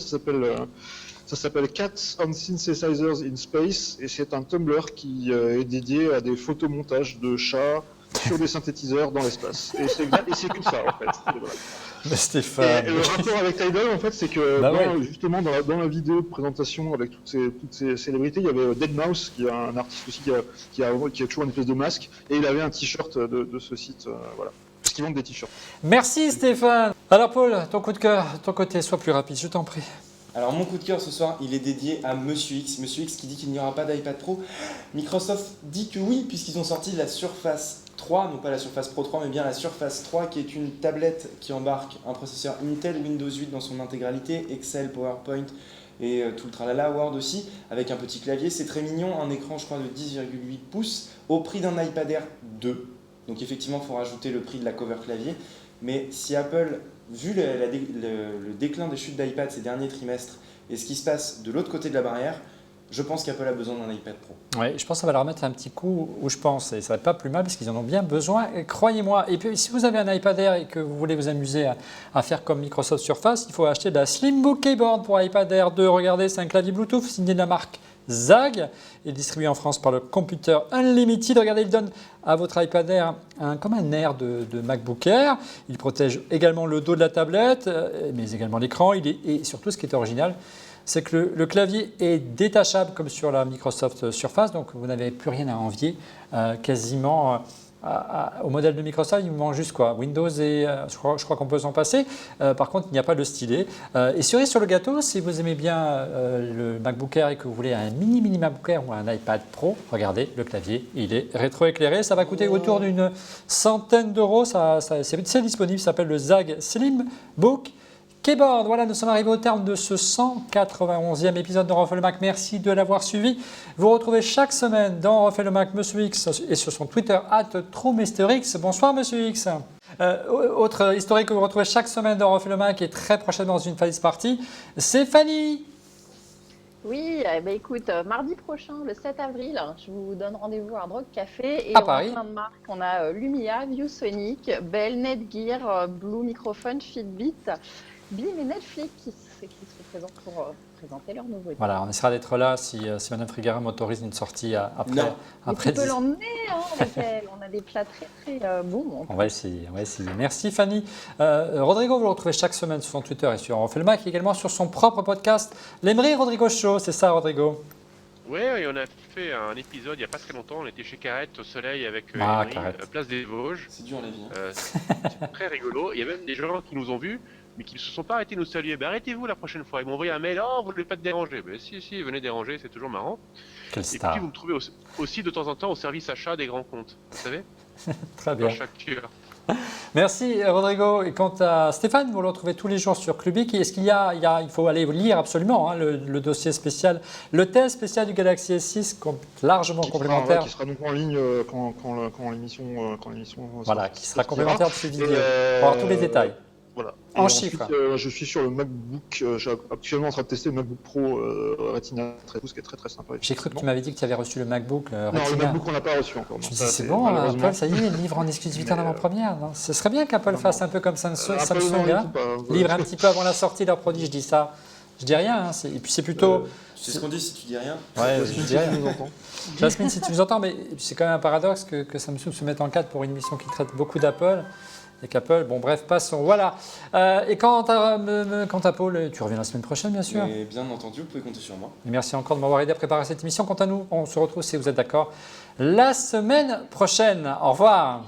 Ça s'appelle Cats on Synthesizers in Space, et c'est un Tumblr qui est dédié à des photomontages de chats sur des synthétiseurs dans l'espace. Et c'est tout ça en fait. Voilà. Mais Stéphane. Et le rapport avec Tidal en fait, c'est que justement dans la vidéo de présentation avec toutes ces célébrités, il y avait Deadmau5 qui est un artiste aussi qui a toujours une espèce de masque, et il avait un t-shirt de ce site, voilà. Parce qu'ils vendent des t-shirts. Merci Stéphane. Alors Paul, ton coup de cœur, ton côté, sois plus rapide, je t'en prie. Alors mon coup de cœur ce soir, il est dédié à Monsieur X. Monsieur X qui dit qu'il n'y aura pas d'iPad Pro. Microsoft dit que oui, puisqu'ils ont sorti la Surface 3, non pas la Surface Pro 3, mais bien la Surface 3, qui est une tablette qui embarque un processeur Intel Windows 8 dans son intégralité, Excel, PowerPoint et tout le tralala, Word aussi, avec un petit clavier. C'est très mignon, un écran je crois de 10,8 pouces, au prix d'un iPad Air 2. Donc effectivement, il faut rajouter le prix de la cover clavier. Mais si Apple, vu le déclin des chutes d'iPad ces derniers trimestres et ce qui se passe de l'autre côté de la barrière, je pense qu'Apple a besoin d'un iPad Pro. Oui, je pense que ça va leur mettre un petit coup où je pense, et ça va être pas plus mal parce qu'ils en ont bien besoin, croyez-moi. Et puis si vous avez un iPad Air et que vous voulez vous amuser à faire comme Microsoft Surface, il faut acheter de la Slimbook Keyboard pour iPad Air 2. Regardez, c'est un clavier Bluetooth signé de la marque ZAG, et distribué en France par le Computer Unlimited. Regardez, il donne à votre iPad Air comme un air de MacBook Air. Il protège également le dos de la tablette, mais également l'écran. Et surtout, ce qui est original, c'est que le clavier est détachable comme sur la Microsoft Surface, donc vous n'avez plus rien à envier quasiment au modèle de Microsoft. Il manque juste quoi, Windows, et je crois qu'on peut s'en passer. Par contre, il n'y a pas de stylet. Et cerise sur le gâteau, si vous aimez bien le MacBook Air et que vous voulez un mini MacBook Air ou un iPad Pro, regardez, le clavier, il est rétroéclairé. Ça va coûter autour d'une centaine d'euros. C'est disponible, ça s'appelle le ZAG Slimbook Keyboard. Voilà, nous sommes arrivés au terme de ce 191e épisode de Refait le Mac. Merci de l'avoir suivi. Vous retrouvez chaque semaine dans Refait le Mac Monsieur X et sur son Twitter @TrueMrX. Bonsoir Monsieur X. Autre historique que vous retrouvez chaque semaine dans Refait le Mac et très prochainement dans une Face Party, c'est Fanny. Oui, écoute, mardi prochain, le 7 avril, je vous donne rendez-vous à Hard Rock Café. Et à on Paris. a plein de marques. On a Lumia, ViewSonic, Bell, Netgear, Blue Microphone, Fitbit, Beam et Netflix. qui seront présents pour présenter leur nouveau. Voilà, on essaiera d'être là si Madame Frigara m'autorise une sortie après. Non. Après tu peux l'emmener, avec elle. On a des plats très bons. On va essayer. Merci Fanny. Rodrigo, vous le retrouvez chaque semaine sur son Twitter et sur On fait le Mac, également sur son propre podcast, l'Emery Rodrigo Show. C'est ça, Rodrigo? Oui, on a fait un épisode il n'y a pas très longtemps. On était chez Carrette au soleil avec Emery, place des Vosges. C'est dur la vie. C'est très rigolo. Il y a même des gens qui nous ont vus, mais qui ne se sont pas arrêtés de nous saluer. Arrêtez-vous la prochaine fois. Ils m'ont envoyé un mail. Oh, vous ne voulez pas te déranger. Si, venez déranger, c'est toujours marrant. Quel et star. puis vous me trouvez aussi de temps en temps au service achat des grands comptes. Vous savez? Très bien. Chaque tueur. Merci Rodrigo. Et quant à Stéphane, vous le retrouvez tous les jours sur Clubic. Est-ce qu'il il faut aller lire absolument le dossier spécial, le test spécial du Galaxy S6, largement complémentaire. Qui sera donc en ligne quand l'émission voilà, qui sera complémentaire de ces vidéos. Pour avoir tous les détails. Voilà. En chiffres. Je suis sur le MacBook, je suis actuellement en train de tester le MacBook Pro Retina 13 pouces qui est très sympa. J'ai cru que tu m'avais dit que tu avais reçu le MacBook Retina. Non, le MacBook on l'a pas reçu encore. Je me dis c'est bon, Apple, ça y est, il livre en exclusivité en avant-première. Ce serait bien qu'Apple fasse un peu comme Samsung, livre un petit peu avant la sortie de leur produit, je dis ça. Je dis rien, et puis c'est plutôt... C'est ce qu'on dit si tu dis rien. Ouais, je dis rien. Jasmine, si tu nous entends, mais c'est quand même un paradoxe que Samsung se mette en cadre pour une émission qui traite beaucoup d'Apple. Et qu'Apple, bon bref, passons. Voilà. Et quant à Paul, tu reviens la semaine prochaine, bien sûr. Et bien entendu, vous pouvez compter sur moi. Et merci encore de m'avoir aidé à préparer cette émission. Quant à nous, on se retrouve, si vous êtes d'accord, la semaine prochaine. Au revoir.